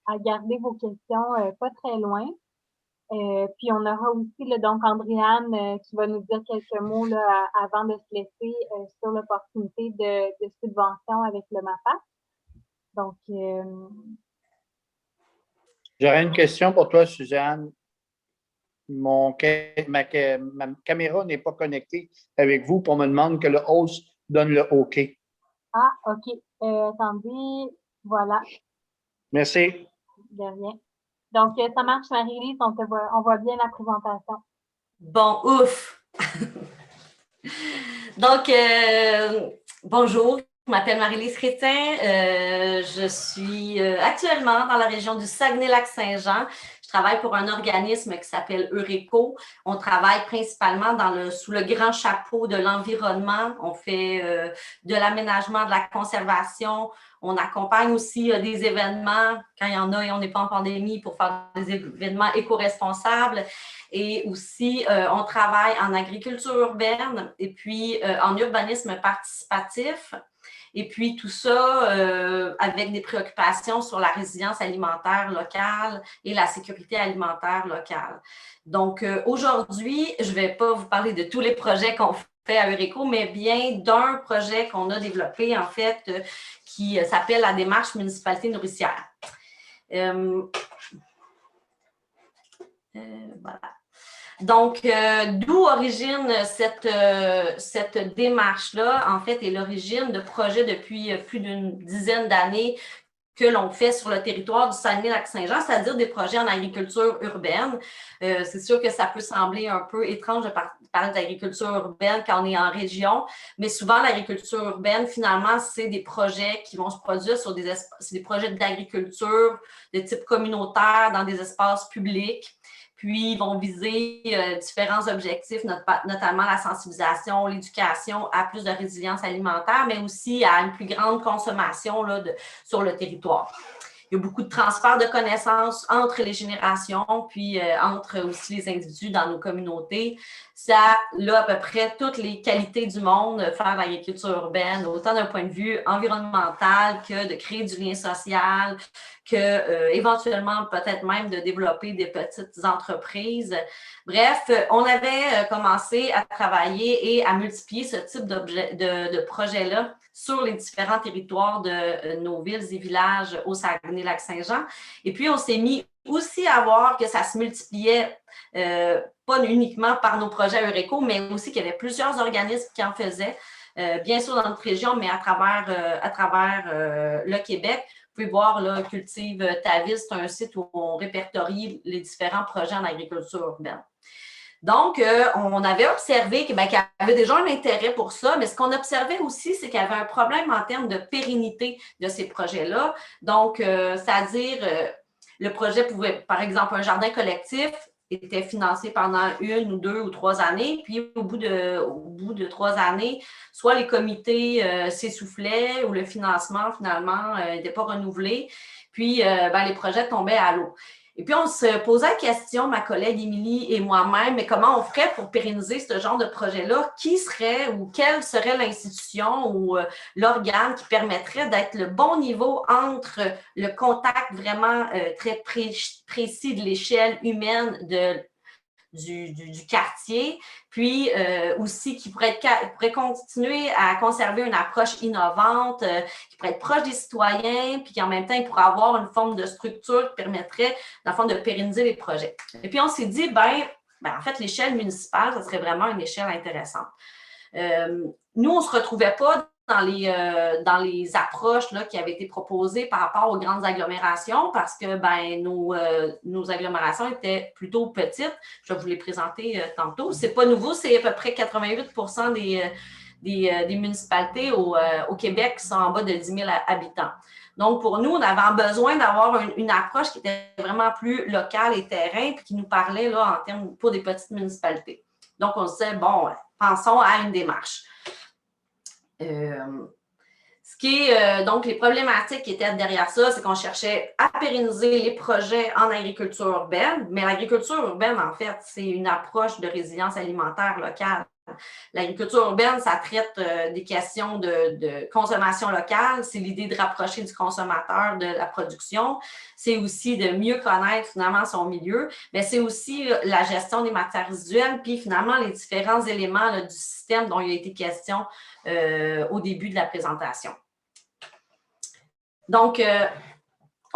à garder vos questions pas très loin. Puis, on aura aussi là, donc Andréane qui va nous dire quelques mots là, avant de se laisser sur l'opportunité de subvention avec le MAPAC. Donc, j'aurais une question pour toi, Suzanne. Ma caméra n'est pas connectée avec vous, pour me demander que le host donne le OK. Ah, OK. Attendez, voilà. Merci. De rien. Donc, ça marche, Marie-Lise, on voit bien la présentation. Bon, ouf! Donc, bonjour, je m'appelle Marie-Lise Chrétien. Je suis actuellement dans la région du Saguenay-Lac-Saint-Jean. Je travaille pour un organisme qui s'appelle Eureco. On travaille principalement sous le grand chapeau de l'environnement. On fait de l'aménagement, de la conservation. On accompagne aussi des événements, quand il y en a et on n'est pas en pandémie, pour faire des événements éco-responsables. Et aussi, on travaille en agriculture urbaine et puis en urbanisme participatif. Et puis, tout ça avec des préoccupations sur la résilience alimentaire locale et la sécurité alimentaire locale. Donc, aujourd'hui, je ne vais pas vous parler de tous les projets qu'on fait à Eureco, mais bien d'un projet qu'on a développé, en fait, qui s'appelle la démarche municipalité nourricière. Voilà. Donc, d'où origine cette démarche-là, en fait, est l'origine de projets depuis plus d'une dizaine d'années que l'on fait sur le territoire du Saguenay-Lac-Saint-Jean, c'est-à-dire des projets en agriculture urbaine. C'est sûr que ça peut sembler un peu étrange de parler d'agriculture urbaine quand on est en région, mais souvent, l'agriculture urbaine, finalement, c'est des projets qui vont se produire sur c'est des projets d'agriculture de type communautaire dans des espaces publics. Puis, ils vont viser différents objectifs, notamment la sensibilisation, l'éducation à plus de résilience alimentaire, mais aussi à une plus grande consommation là, sur le territoire. Il y a beaucoup de transfert de connaissances entre les générations, puis entre aussi les individus dans nos communautés. Ça a à peu près toutes les qualités du monde, faire l'agriculture urbaine, autant d'un point de vue environnemental que de créer du lien social, que éventuellement peut-être même de développer des petites entreprises. Bref, on avait commencé à travailler et à multiplier ce type de projet-là sur les différents territoires de nos villes et villages au Saguenay-Lac-Saint-Jean. Et puis, on s'est mis aussi à voir que ça se multipliait pas uniquement par nos projets Eureco, mais aussi qu'il y avait plusieurs organismes qui en faisaient, bien sûr dans notre région, mais à travers le Québec. Vous pouvez voir, là, Cultive ta ville, c'est un site où on répertorie les différents projets en agriculture urbaine. Donc, on avait observé qu'il y avait déjà un intérêt pour ça, mais ce qu'on observait aussi, c'est qu'il y avait un problème en termes de pérennité de ces projets-là. Donc, c'est-à-dire, le projet pouvait, par exemple, un jardin collectif était financé pendant 1 ou 2 ou 3 années, puis au bout de 3 années, soit les comités s'essoufflaient ou le financement, finalement, n'était pas renouvelé, puis les projets tombaient à l'eau. Et puis, on se posait la question, ma collègue Émilie et moi-même, mais comment on ferait pour pérenniser ce genre de projet-là? Qui serait ou quelle serait l'institution ou l'organe qui permettrait d'être le bon niveau entre le contact vraiment très précis de l'échelle humaine du quartier, puis aussi qui pourrait continuer à conserver une approche innovante, qui pourrait être proche des citoyens, puis qui en même temps, il pourrait avoir une forme de structure qui permettrait, dans le fond, de pérenniser les projets. Et puis, on s'est dit, en fait, l'échelle municipale, ça serait vraiment une échelle intéressante. Nous, on ne se retrouvait pas dans les approches là, qui avaient été proposées par rapport aux grandes agglomérations parce que nos agglomérations étaient plutôt petites. Je vais vous les présenter tantôt. Ce n'est pas nouveau, c'est à peu près 88% des municipalités au Québec qui sont en bas de 10 000 habitants. Donc, pour nous, on avait besoin d'avoir une approche qui était vraiment plus locale et terrain, puis qui nous parlait là, en termes pour des petites municipalités. Donc, on se disait, bon, pensons à une démarche. Ce qui est, donc, les problématiques qui étaient derrière ça, c'est qu'on cherchait à pérenniser les projets en agriculture urbaine, mais l'agriculture urbaine, en fait, c'est une approche de résilience alimentaire locale. L'agriculture urbaine, ça traite des questions de consommation locale, c'est l'idée de rapprocher du consommateur de la production, c'est aussi de mieux connaître finalement son milieu, mais c'est aussi la gestion des matières résiduelles, puis finalement les différents éléments là, du système dont il a été question au début de la présentation. Donc,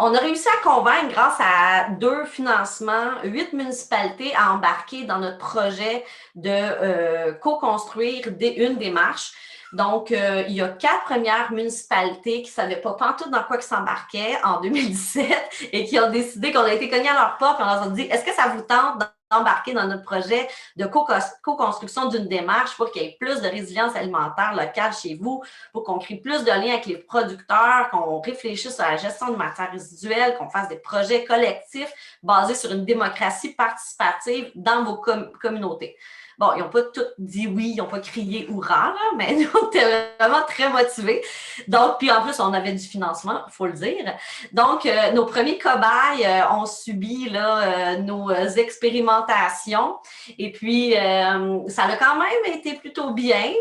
on a réussi à convaincre, grâce à 2 financements, 8 municipalités à embarquer dans notre projet de co-construire une démarche. Donc, il y a 4 premières municipalités qui ne savaient pas pantoute dans quoi ils s'embarquaient en 2017 et qui ont décidé qu'on a été cognés à leur porte et on leur a dit « Est-ce que ça vous tente d'embarquer dans notre projet de co-construction d'une démarche pour qu'il y ait plus de résilience alimentaire locale chez vous, pour qu'on crée plus de liens avec les producteurs, qu'on réfléchisse à la gestion de matières résiduelles, qu'on fasse des projets collectifs basés sur une démocratie participative dans vos communautés. » Bon, ils n'ont pas tous dit oui, ils n'ont pas crié « hurrah », là, mais nous, on était vraiment très motivés. Donc, puis en plus, on avait du financement, il faut le dire. Donc, nos premiers cobayes ont subi là, nos expérimentations. Et puis, ça a quand même été plutôt bien.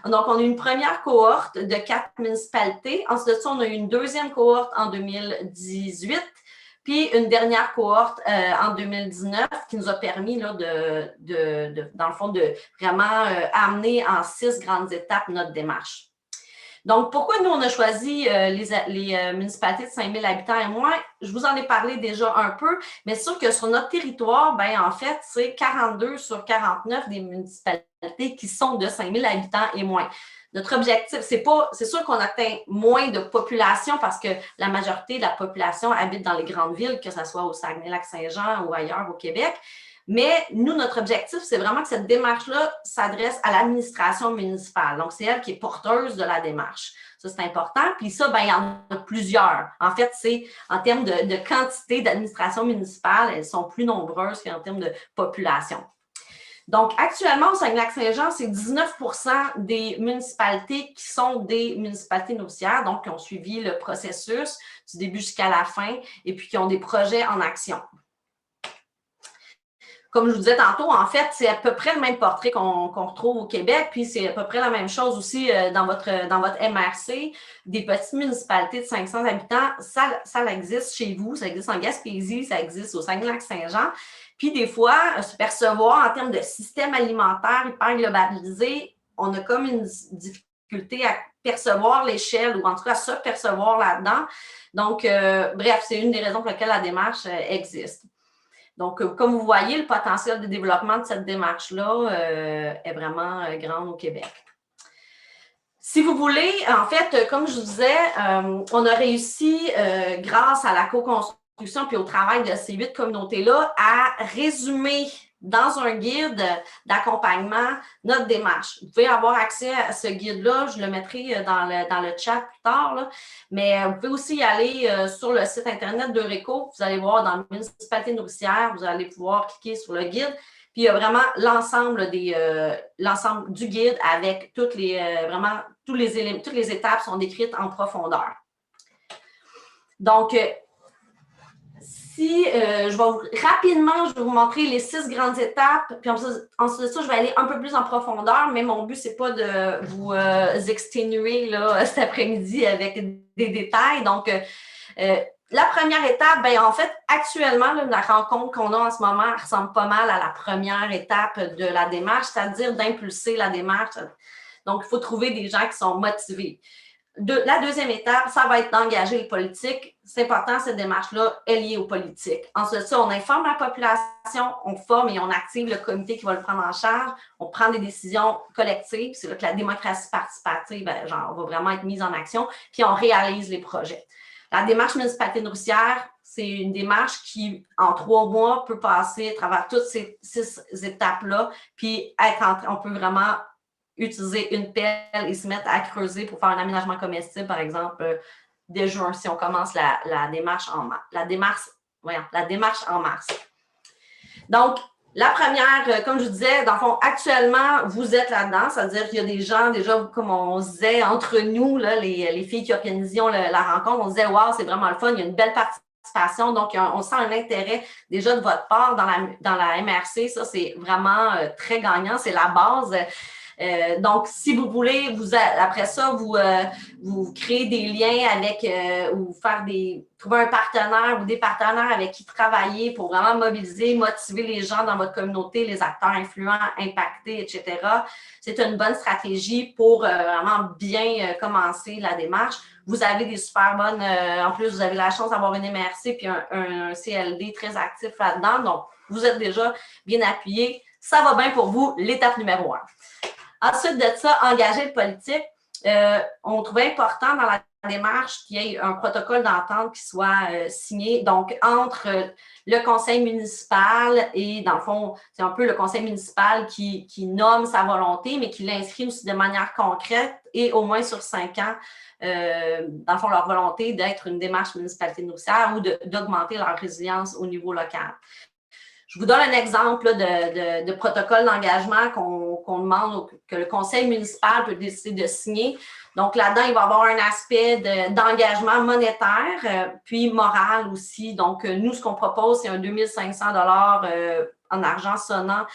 Donc, on a eu une première cohorte de 4 municipalités. Ensuite de ça, on a eu une deuxième cohorte en 2018. Puis une dernière cohorte en 2019 qui nous a permis là, dans le fond, de vraiment amener en 6 grandes étapes notre démarche. Donc, pourquoi nous, on a choisi les municipalités de 5 000 habitants et moins? Je vous en ai parlé déjà un peu, mais c'est sûr que sur notre territoire, bien, en fait, c'est 42 sur 49 des municipalités qui sont de 5 000 habitants et moins. Notre objectif, c'est sûr qu'on atteint moins de population parce que la majorité de la population habite dans les grandes villes, que ce soit au Saguenay-Lac-Saint-Jean ou ailleurs au Québec. Mais nous, notre objectif, c'est vraiment que cette démarche-là s'adresse à l'administration municipale. Donc, c'est elle qui est porteuse de la démarche. Ça, c'est important. Puis ça, bien, il y en a plusieurs. En fait, c'est en termes de quantité d'administration municipale, elles sont plus nombreuses qu'en termes de population. Donc, actuellement, au Saguenay-Lac-Saint-Jean, c'est 19% des municipalités qui sont des municipalités nourricières, donc qui ont suivi le processus du début jusqu'à la fin et puis qui ont des projets en action. Comme je vous disais tantôt, en fait, c'est à peu près le même portrait qu'on retrouve au Québec, puis c'est à peu près la même chose aussi dans votre MRC. Des petites municipalités de 500 habitants, ça existe chez vous, ça existe en Gaspésie, ça existe au Saguenay-Lac-Saint-Jean. Puis des fois, se percevoir en termes de système alimentaire hyper globalisé, on a comme une difficulté à percevoir l'échelle ou en tout cas à se percevoir là-dedans. Donc, bref, c'est une des raisons pour lesquelles la démarche existe. Donc, comme vous voyez, le potentiel de développement de cette démarche-là est vraiment grand au Québec. Si vous voulez, en fait, comme je vous disais, on a réussi, grâce à la co-construction puis au travail de ces 8 communautés-là, à résumer dans un guide d'accompagnement notre démarche. Vous pouvez avoir accès à ce guide-là, je le mettrai dans le chat plus tard, là. Mais vous pouvez aussi y aller sur le site Internet d'Eureco. Vous allez voir dans la municipalité nourricière, vous allez pouvoir cliquer sur le guide. Puis il y a vraiment l'ensemble du guide avec toutes les étapes sont décrites en profondeur. Donc, je vais rapidement, je vais vous montrer les 6 grandes étapes, puis ensuite de ça, je vais aller un peu plus en profondeur, mais mon but, c'est pas de vous exténuer là, cet après-midi avec des détails. Donc, la première étape, bien, en fait, actuellement, là, la rencontre qu'on a en ce moment ressemble pas mal à la première étape de la démarche, c'est-à-dire d'impulser la démarche. Donc, il faut trouver des gens qui sont motivés. La deuxième étape, ça va être d'engager les politiques. C'est important, cette démarche-là est liée aux politiques. Ensuite, ça, on informe la population, on forme et on active le comité qui va le prendre en charge. On prend des décisions collectives. C'est là que la démocratie participative, va vraiment être mise en action. Puis, on réalise les projets. La démarche municipalité nourricière, c'est une démarche qui, en 3 mois, peut passer à travers toutes ces 6 étapes-là. Puis, on peut vraiment utiliser une pelle et se mettre à creuser pour faire un aménagement comestible, par exemple, dès juin, si on commence la démarche en mars. La démarche en mars. Donc, la première, comme je vous disais, dans le fond, actuellement, vous êtes là-dedans, c'est-à-dire qu'il y a des gens, déjà, comme on se disait, entre nous, là, les filles qui organisions la rencontre, on se disait, wow, c'est vraiment le fun, il y a une belle participation, donc on sent un intérêt déjà de votre part dans la MRC, ça, c'est vraiment très gagnant, c'est la base. Donc, si vous voulez, après ça, vous créez des liens avec ou trouver un partenaire ou des partenaires avec qui travailler pour vraiment mobiliser, motiver les gens dans votre communauté, les acteurs influents, impactés, etc. C'est une bonne stratégie pour vraiment bien commencer la démarche. Vous avez des super bonnes, en plus, vous avez la chance d'avoir une MRC puis un CLD très actif là-dedans. Donc, vous êtes déjà bien appuyé. Ça va bien pour vous, l'étape numéro 1. Ensuite de ça, engager le politique. On trouvait important dans la démarche qu'il y ait un protocole d'entente qui soit signé, donc entre le conseil municipal et, dans le fond, c'est un peu le conseil municipal qui nomme sa volonté, mais qui l'inscrit aussi de manière concrète et au moins sur 5 ans, dans le fond, leur volonté d'être une démarche municipalité nourricière ou d'augmenter leur résilience au niveau local. Je vous donne un exemple là, de protocole d'engagement qu'on demande, que le conseil municipal peut décider de signer. Donc, là-dedans, il va y avoir un aspect d'engagement monétaire, puis moral aussi. Donc, nous, ce qu'on propose, c'est un 2 500 $ en argent sonnant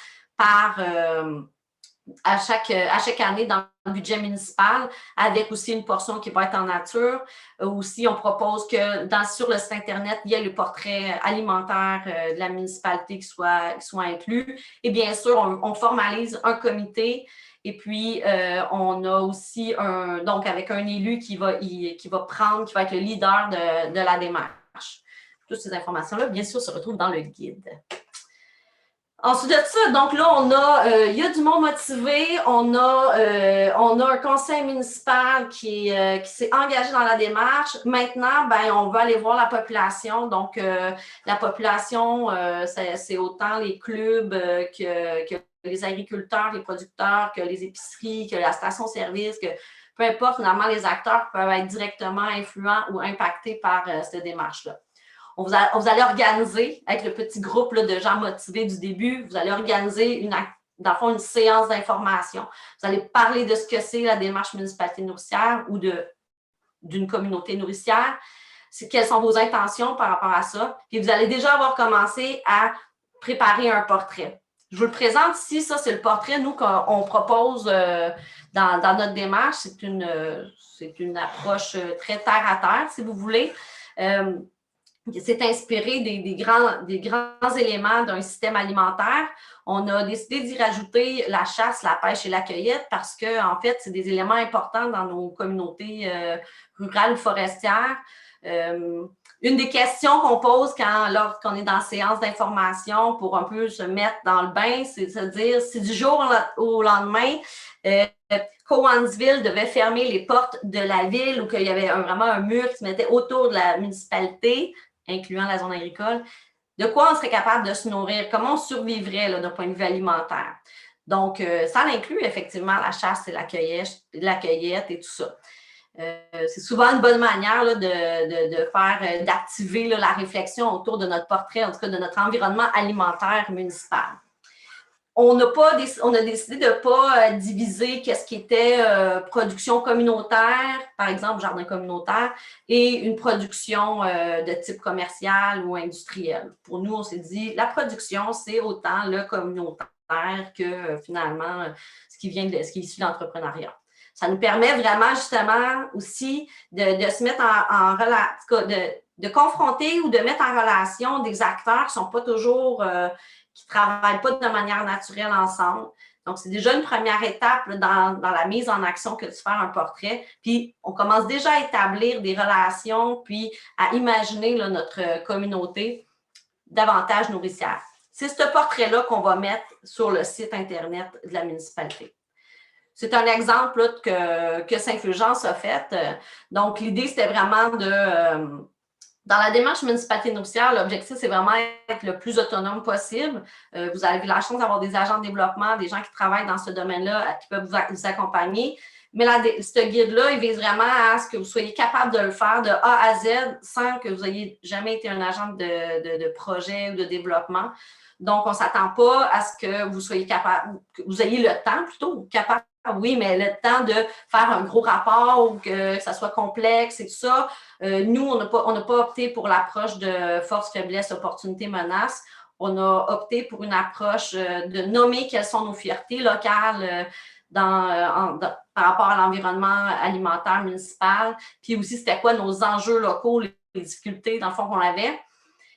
à chaque année dans le budget municipal, avec aussi une portion qui va être en nature. Aussi, on propose que sur le site Internet, il y ait le portrait alimentaire de la municipalité qui soit inclus. Et bien sûr, on formalise un comité. Et puis, on a aussi donc avec un élu qui va être le leader de la démarche. Toutes ces informations-là, bien sûr, se retrouvent dans le guide. Ensuite de ça, donc là, il y a du monde motivé, on a un conseil municipal qui s'est engagé dans la démarche. Maintenant, on va aller voir la population. Donc, la population, c'est autant les clubs que les agriculteurs, les producteurs, que les épiceries, que la station-service, que peu importe, finalement, les acteurs peuvent être directement influents ou impactés par cette démarche-là. Vous allez organiser, avec le petit groupe là, de gens motivés du début, vous allez organiser dans le fond, une séance d'information. Vous allez parler de ce que c'est la démarche municipalité nourricière ou d'une communauté nourricière. Quelles sont vos intentions par rapport à ça? Puis vous allez déjà avoir commencé à préparer un portrait. Je vous le présente ici, ça c'est le portrait, nous, qu'on propose dans notre démarche. C'est une approche très terre-à-terre, si vous voulez. C'est inspiré des grands éléments d'un système alimentaire. On a décidé d'y rajouter la chasse, la pêche et la cueillette parce que, en fait, c'est des éléments importants dans nos communautés rurales ou forestières. Une des questions qu'on pose lorsqu'on est dans la séance d'information pour un peu se mettre dans le bain, c'est de se dire si du jour au lendemain, Cowansville devait fermer les portes de la ville ou qu'il y avait vraiment un mur qui se mettait autour de la municipalité, incluant la zone agricole, de quoi on serait capable de se nourrir? Comment on survivrait d'un point de vue alimentaire? Donc, ça inclut effectivement la chasse et la cueillette et tout ça. C'est souvent une bonne manière là, d'activer la réflexion autour de notre portrait, en tout cas de notre environnement alimentaire municipal. On a décidé de ne pas diviser qu'est-ce qui était production communautaire, par exemple jardin communautaire, et une production de type commercial ou industriel. Pour nous, on s'est dit, la production, c'est autant le communautaire que finalement ce qui est issu de l'entrepreneuriat. Ça nous permet vraiment justement aussi de se mettre en relation, de confronter ou de mettre en relation des acteurs qui ne sont pas toujours... qui ne travaillent pas de manière naturelle ensemble. Donc, c'est déjà une première étape là, dans la mise en action que tu fais un portrait. Puis, on commence déjà à établir des relations, puis à imaginer là, notre communauté davantage nourricière. C'est ce portrait-là qu'on va mettre sur le site Internet de la municipalité. C'est un exemple là, que Saint-Fulgence a fait. Donc, l'idée, c'était vraiment de... dans la démarche municipalité nourricière, l'objectif, c'est vraiment être le plus autonome possible. Vous avez la chance d'avoir des agents de développement, des gens qui travaillent dans ce domaine-là, qui peuvent vous accompagner. Mais ce guide-là, il vise vraiment à ce que vous soyez capable de le faire de A à Z sans que vous ayez jamais été un agent de projet ou de développement. Donc, on ne s'attend pas à ce que vous soyez capable, que vous ayez le temps plutôt, capable, oui, mais le temps de faire un gros rapport ou que ça soit complexe et tout ça. Nous, on n'a pas opté pour l'approche de force, faiblesse, opportunité, menace. On a opté pour une approche de nommer quelles sont nos fiertés locales par rapport à l'environnement alimentaire municipal. Puis aussi, c'était quoi nos enjeux locaux, les difficultés, dans le fond, qu'on avait.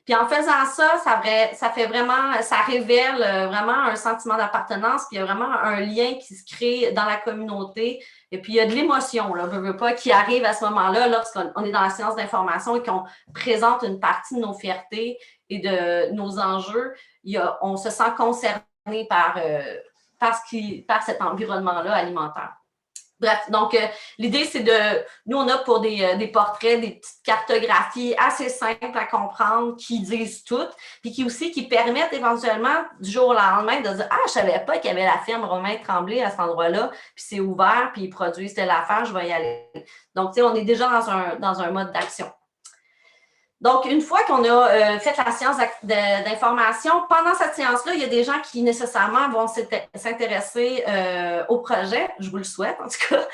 Puis en faisant ça, ça révèle vraiment un sentiment d'appartenance, puis il y a vraiment un lien qui se crée dans la communauté. Et puis il y a de l'émotion, là, veux pas, qui arrive à ce moment-là, lorsqu'on est dans la séance d'information et qu'on présente une partie de nos fiertés et de nos enjeux, on se sent concerné par cet environnement-là alimentaire. Bref, donc l'idée, c'est nous, on a pour des portraits, des petites cartographies assez simples à comprendre, qui disent tout, puis qui permettent éventuellement, du jour au lendemain, de dire « Ah, je ne savais pas qu'il y avait la ferme Romain Tremblay à cet endroit-là, puis c'est ouvert, puis ils produisent telle affaire, je vais y aller. » Donc, tu sais, on est déjà dans un mode d'action. Donc, une fois qu'on a fait la séance d'information, pendant cette séance-là, il y a des gens qui nécessairement vont s'intéresser au projet. Je vous le souhaite, en tout cas.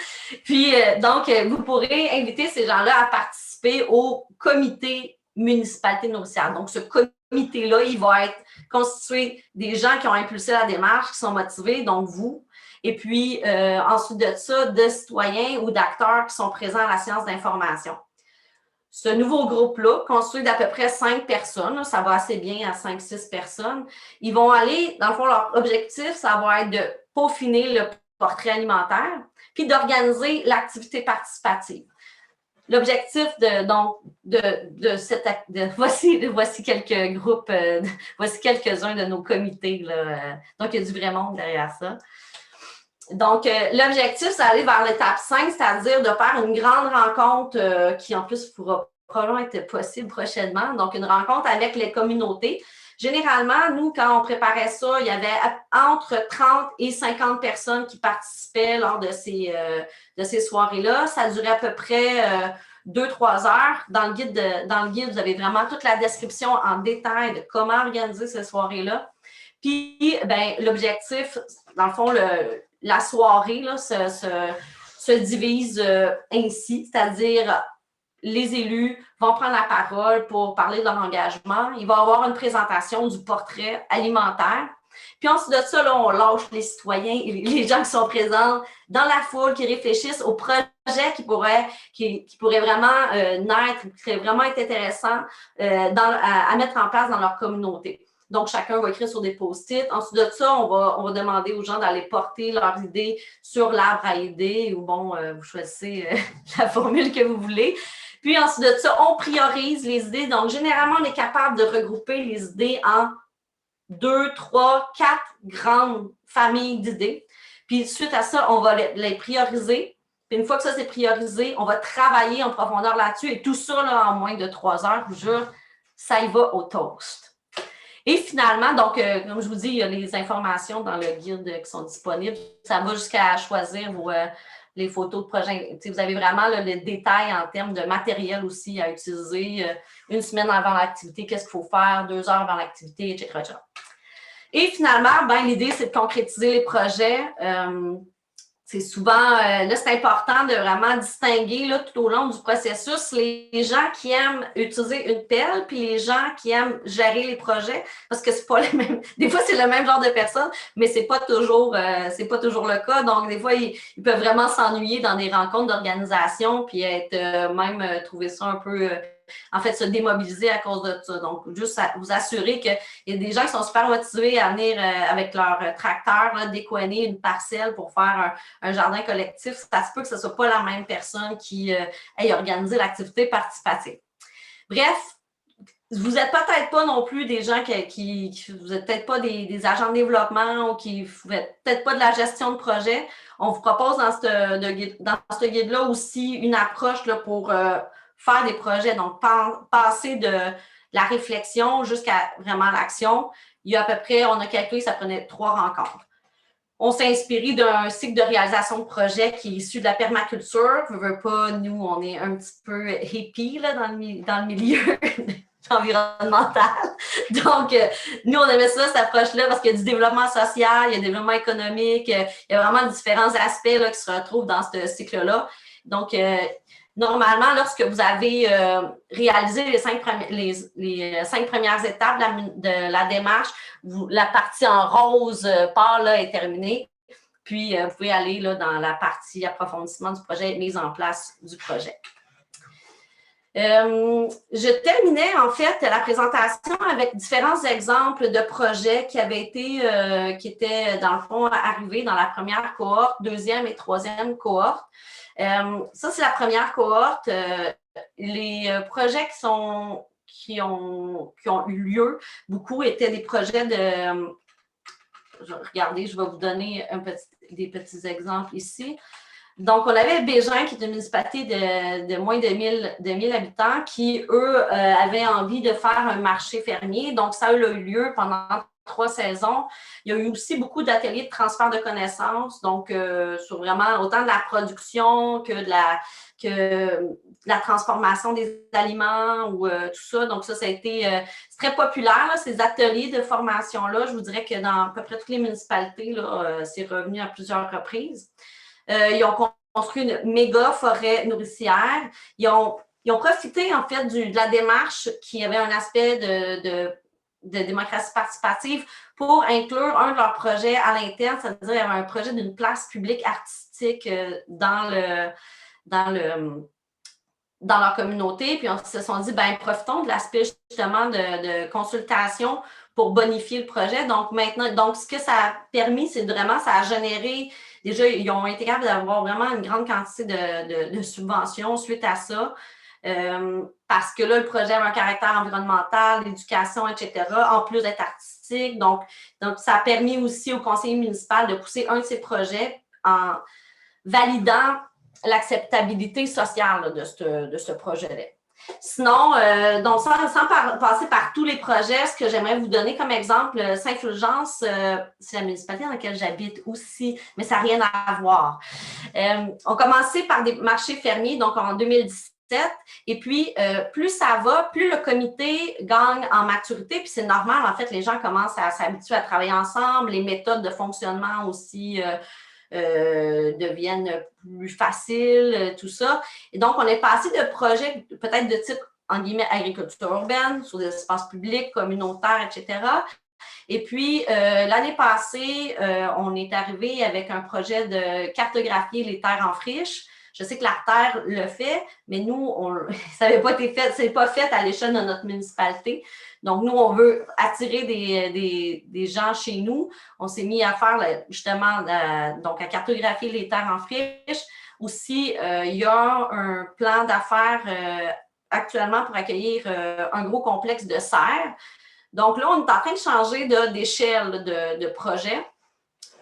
Puis, donc, vous pourrez inviter ces gens-là à participer au comité municipalité nourricière. Donc, ce comité-là, il va être constitué des gens qui ont impulsé la démarche, qui sont motivés, donc vous. Et puis, ensuite de ça, de citoyens ou d'acteurs qui sont présents à la séance d'information. Ce nouveau groupe-là, construit d'à peu près 5 personnes, là, ça va assez bien à 5-6 personnes, ils vont aller, dans le fond, leur objectif, ça va être de peaufiner le portrait alimentaire, puis d'organiser l'activité participative. L'objectif voici quelques groupes, voici quelques-uns de nos comités, là, donc il y a du vrai monde derrière ça. Donc, l'objectif, c'est d'aller vers l'étape 5, c'est-à-dire de faire une grande rencontre qui, en plus, pourra probablement être possible prochainement. Donc, une rencontre avec les communautés. Généralement, nous, quand on préparait ça, il y avait entre 30 et 50 personnes qui participaient lors de ces soirées-là. Ça durait à peu près 2-3 heures. Dans le guide, vous avez vraiment toute la description en détail de comment organiser ces soirées-là. Puis, ben, l'objectif, dans le fond, la soirée là, se divise ainsi, c'est-à-dire les élus vont prendre la parole pour parler de leur engagement. Il va y avoir une présentation du portrait alimentaire. Puis ensuite de ça, là, on lâche les citoyens et les gens qui sont présents dans la foule, qui réfléchissent aux projets qui pourraient vraiment naître, qui pourraient vraiment être intéressants à mettre en place dans leur communauté. Donc, chacun va écrire sur des post-it. Ensuite de ça, on va demander aux gens d'aller porter leurs idées sur l'arbre à idées ou bon, vous choisissez la formule que vous voulez. Puis ensuite de ça, on priorise les idées. Donc, généralement, on est capable de regrouper les idées en 2, 3, 4 grandes familles d'idées. Puis suite à ça, on va les prioriser. Puis une fois que ça c'est priorisé, on va travailler en profondeur là-dessus. Et tout ça là, en moins de 3 heures, je vous jure, ça y va au toast. Et finalement, donc, comme je vous dis, il y a les informations dans le guide qui sont disponibles. Ça va jusqu'à choisir les photos de projet. Vous avez vraiment là, le détail en termes de matériel aussi à utiliser. Une semaine avant l'activité, qu'est-ce qu'il faut faire, 2 heures avant l'activité, etc. Et finalement, ben, l'idée, c'est de concrétiser les projets. C'est souvent, là, c'est important de vraiment distinguer là, tout au long du processus les gens qui aiment utiliser une pelle puis les gens qui aiment gérer les projets parce que c'est pas les mêmes. Des fois, c'est le même genre de personnes, mais c'est pas toujours le cas. Donc, des fois, ils peuvent vraiment s'ennuyer dans des rencontres d'organisation puis être même trouver ça un peu en fait, se démobiliser à cause de ça. Donc, juste vous assurer qu'il y a des gens qui sont super motivés à venir avec leur tracteur, là, décoiner une parcelle pour faire un jardin collectif. Ça se peut que ce ne soit pas la même personne qui ait organisé l'activité participative. Bref, vous n'êtes peut-être pas non plus des gens vous n'êtes peut-être pas des agents de développement ou qui ne faites peut-être pas de la gestion de projet. On vous propose dans ce guide-là aussi une approche là, pour faire des projets, donc passer de la réflexion jusqu'à vraiment l'action. Il y a à peu près, on a calculé, ça prenait 3 rencontres. On s'est inspiré d'un cycle de réalisation de projet qui est issu de la permaculture. Je veux pas, nous, on est un petit peu hippie là, dans le milieu environnemental. Donc, nous, on aimait ça, cette approche-là, parce qu'il y a du développement social, il y a du développement économique, il y a vraiment différents aspects là, qui se retrouvent dans ce cycle-là. Donc, normalement, lorsque vous avez réalisé les 5 premières étapes de la démarche, la partie en rose pâle là, est terminée. Puis, vous pouvez aller là, dans la partie approfondissement du projet, mise en place du projet. Je terminais en fait la présentation avec différents exemples de projets qui avaient été, qui étaient dans le fond arrivés dans la première cohorte, deuxième et troisième cohorte. Ça, c'est la première cohorte. Les projets qui ont eu lieu, beaucoup étaient des projets de... Regardez, je vais vous donner des petits exemples ici. Donc, on avait Bégin, qui est une municipalité de moins de 1000 habitants, qui, eux, avaient envie de faire un marché fermier. Donc, ça a eu lieu pendant 3 saisons. Il y a eu aussi beaucoup d'ateliers de transfert de connaissances, donc sur vraiment autant de la production que de la transformation des aliments ou tout ça. Donc, ça a été c'est très populaire, là, ces ateliers de formation-là. Je vous dirais que dans à peu près toutes les municipalités, c'est revenu à plusieurs reprises. Ils ont construit une méga forêt nourricière. Ils ont profité, en fait, de la démarche qui avait un aspect de démocratie participative pour inclure un de leurs projets à l'interne, c'est-à-dire un projet d'une place publique artistique dans leur communauté. Puis, on se sont dit, ben profitons de l'aspect justement de consultation pour bonifier le projet. Donc, maintenant, ce que ça a permis, c'est vraiment, ça a généré, déjà, ils ont été capables d'avoir vraiment une grande quantité de subventions suite à ça. Parce que là, le projet a un caractère environnemental, d'éducation, etc., en plus d'être artistique. Donc, ça a permis aussi au conseiller municipal de pousser un de ces projets en validant l'acceptabilité sociale là, de ce projet-là. Sinon, donc sans passer par tous les projets, ce que j'aimerais vous donner comme exemple, Saint-Fulgence, c'est la municipalité dans laquelle j'habite aussi, mais ça n'a rien à voir. On commençait par des marchés fermiers, donc en 2017, et puis plus ça va, plus le comité gagne en maturité, puis c'est normal, en fait, les gens commencent à s'habituer à travailler ensemble, les méthodes de fonctionnement aussi deviennent plus faciles, tout ça. Et donc, on est passé de projets peut-être de type, en guillemets, agriculture urbaine, sur des espaces publics, communautaires, etc. Et puis, l'année passée, on est arrivé avec un projet de cartographier les terres en friche. Je sais que l'Artère le fait, mais nous, ça n'avait pas été fait, c'est pas fait à l'échelle de notre municipalité. Donc, nous, on veut attirer des gens chez nous. On s'est mis à faire justement, donc à cartographier les terres en friche. Aussi, il y a un plan d'affaires actuellement pour accueillir un gros complexe de serres. Donc là, on est en train de changer d'échelle de projet.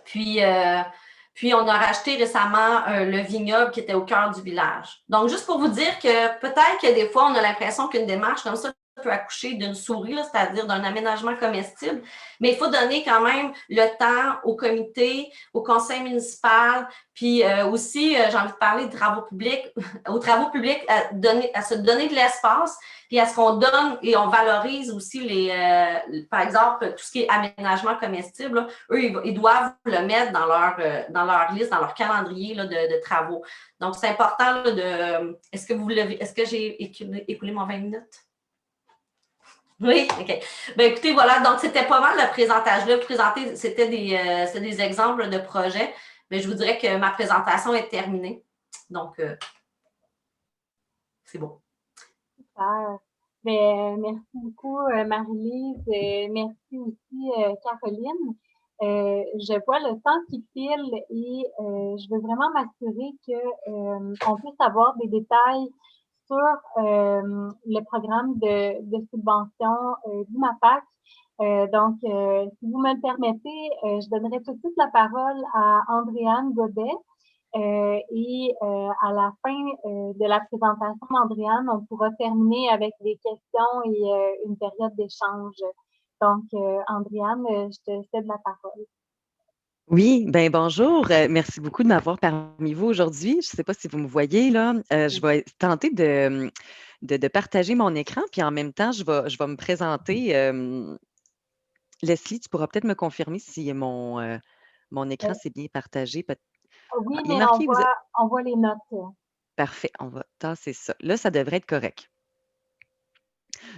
Puis, on a racheté récemment le vignoble qui était au cœur du village. Donc, juste pour vous dire que peut-être que des fois, on a l'impression qu'une démarche comme ça peut accoucher d'une souris, c'est-à-dire d'un aménagement comestible, mais il faut donner quand même le temps au comité, au conseil municipal, puis aussi, j'ai envie de parler de travaux publics, aux travaux publics, à se donner de l'espace, puis à ce qu'on donne et on valorise aussi par exemple, tout ce qui est aménagement comestible, là, eux, ils doivent le mettre dans leur liste, dans leur calendrier là, de travaux. Donc, c'est important là, est-ce que j'ai écoulé mon 20 minutes? Oui, OK. Ben écoutez, voilà, donc c'était pas mal la présentation-là. C'était des exemples de projets, mais je vous dirais que ma présentation est terminée. Donc, c'est bon. Super. Mais, merci beaucoup, Marie-Lise. Merci aussi, Caroline. Je vois le temps qui file et je veux vraiment m'assurer qu'on puisse avoir des détails sur le programme de subvention du MAPAC. Donc, si vous me le permettez, je donnerai tout de suite la parole à Andréane Godet. Et à la fin de la présentation d'Andréane, on pourra terminer avec des questions et une période d'échange. Donc, Andréane, je te cède la parole. Oui, ben bonjour. Merci beaucoup de m'avoir parmi vous aujourd'hui. Je ne sais pas si vous me voyez là. Je vais tenter de partager mon écran, puis en même temps, je vais me présenter. Leslie, tu pourras peut-être me confirmer si mon écran s'est bien partagé. Oui, Il est mais marqué, on voit les notes. Parfait, on va tasser ça. Là, ça devrait être correct.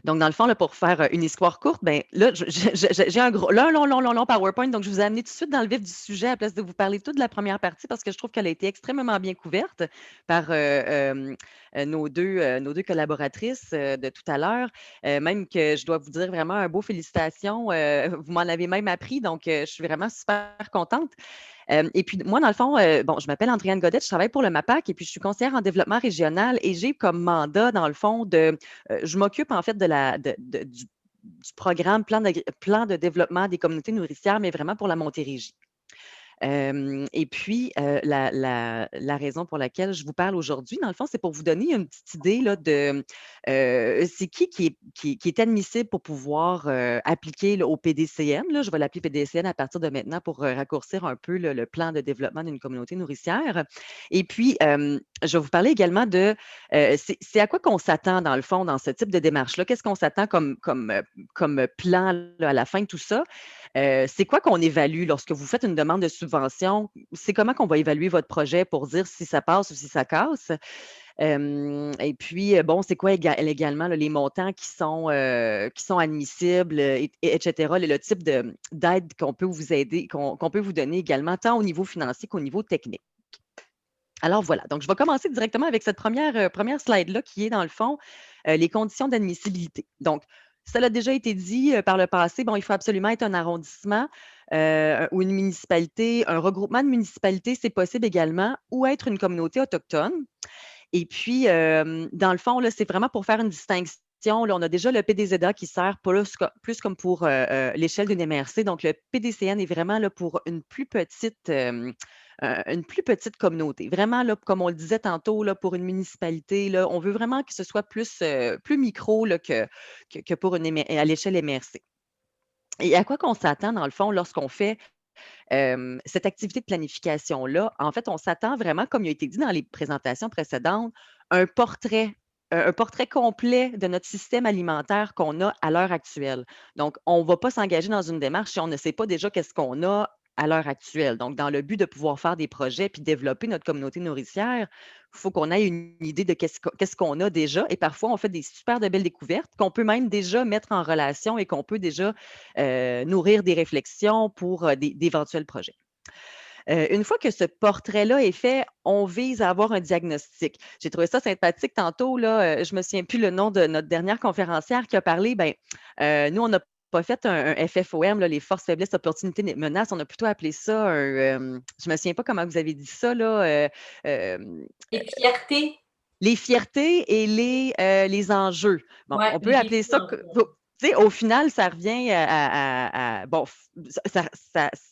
Donc, dans le fond, là, pour faire une histoire courte, ben là, j'ai un long PowerPoint, donc je vous ai amené tout de suite dans le vif du sujet à la place de vous parler toute de la première partie parce que je trouve qu'elle a été extrêmement bien couverte par nos deux collaboratrices de tout à l'heure. Même que je dois vous dire vraiment un beau félicitations. Vous m'en avez même appris, donc je suis vraiment super contente. Et puis, moi, dans le fond, bon, je m'appelle Andréane Godet, je travaille pour le MAPAC et puis je suis conseillère en développement régional et j'ai comme mandat, dans le fond, je m'occupe en fait du programme plan de développement des communautés nourricières, mais vraiment pour la Montérégie. Et puis, la raison pour laquelle je vous parle aujourd'hui, dans le fond, c'est pour vous donner une petite idée là, de c'est qui est admissible pour pouvoir appliquer là, au PDCN. Là, je vais l'appeler PDCN à partir de maintenant pour raccourcir un peu le plan de développement d'une communauté nourricière. Et puis, je vais vous parler également de c'est à quoi qu'on s'attend, dans le fond, dans ce type de démarche-là. Qu'est-ce qu'on s'attend comme plan là, à la fin de tout ça? C'est quoi qu'on évalue lorsque vous faites une demande de subvention? C'est comment qu'on va évaluer votre projet pour dire si ça passe ou si ça casse? Et puis, bon, c'est quoi également là, les montants qui sont admissibles, etc. Le type d'aide qu'on peut vous aider, qu'on peut vous donner également, tant au niveau financier qu'au niveau technique. Alors voilà, donc je vais commencer directement avec cette première slide-là qui est dans le fond les conditions d'admissibilité. Donc, ça l'a déjà été dit par le passé, bon, il faut absolument être un arrondissement ou une municipalité, un regroupement de municipalités, c'est possible également, ou être une communauté autochtone. Et puis, dans le fond, là, c'est vraiment pour faire une distinction. Là, on a déjà le PDZA qui sert plus comme pour l'échelle d'une MRC. Donc, le PDCN est vraiment là, pour une plus petite communauté. Vraiment, là, comme on le disait tantôt, là, pour une municipalité, là, on veut vraiment que ce soit plus micro là, que pour à l'échelle MRC. Et à quoi qu'on s'attend, dans le fond, lorsqu'on fait cette activité de planification-là, en fait, on s'attend vraiment, comme il a été dit dans les présentations précédentes, un portrait complet de notre système alimentaire qu'on a à l'heure actuelle. Donc, on ne va pas s'engager dans une démarche si on ne sait pas déjà qu'est-ce qu'on a à l'heure actuelle. Donc, dans le but de pouvoir faire des projets puis développer notre communauté nourricière, il faut qu'on ait une idée de qu'est-ce qu'on a déjà. Et parfois, on fait des super de belles découvertes qu'on peut même déjà mettre en relation et qu'on peut déjà nourrir des réflexions pour d'éventuels projets. Une fois que ce portrait-là est fait, on vise à avoir un diagnostic. J'ai trouvé ça sympathique tantôt, là, je ne me souviens plus le nom de notre dernière conférencière qui a parlé, nous, on n'a pas fait un FFOM, là, les forces, faiblesses, opportunités, menaces, on a plutôt appelé ça je ne me souviens pas comment vous avez dit ça, là. Les fiertés. Les fiertés et les enjeux. Bon, Ouais, on peut appeler ça. Tu sais, au final, ça revient bon,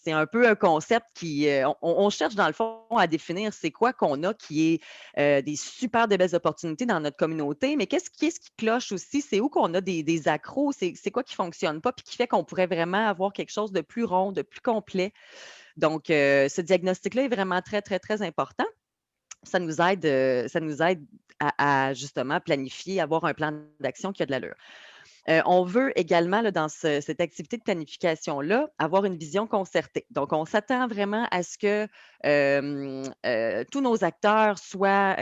c'est un peu un concept qui. On cherche, dans le fond, à définir c'est quoi qu'on a qui est des super de belles opportunités dans notre communauté, mais qu'est-ce qui cloche aussi? C'est où qu'on a des accros? C'est quoi qui ne fonctionne pas puis qui fait qu'on pourrait vraiment avoir quelque chose de plus rond, de plus complet? Donc, ce diagnostic-là est vraiment très, très, très important. Ça nous aide à justement planifier, avoir un plan d'action qui a de l'allure. On veut également, là, dans cette activité de planification-là, avoir une vision concertée. Donc, on s'attend vraiment à ce que tous nos acteurs soient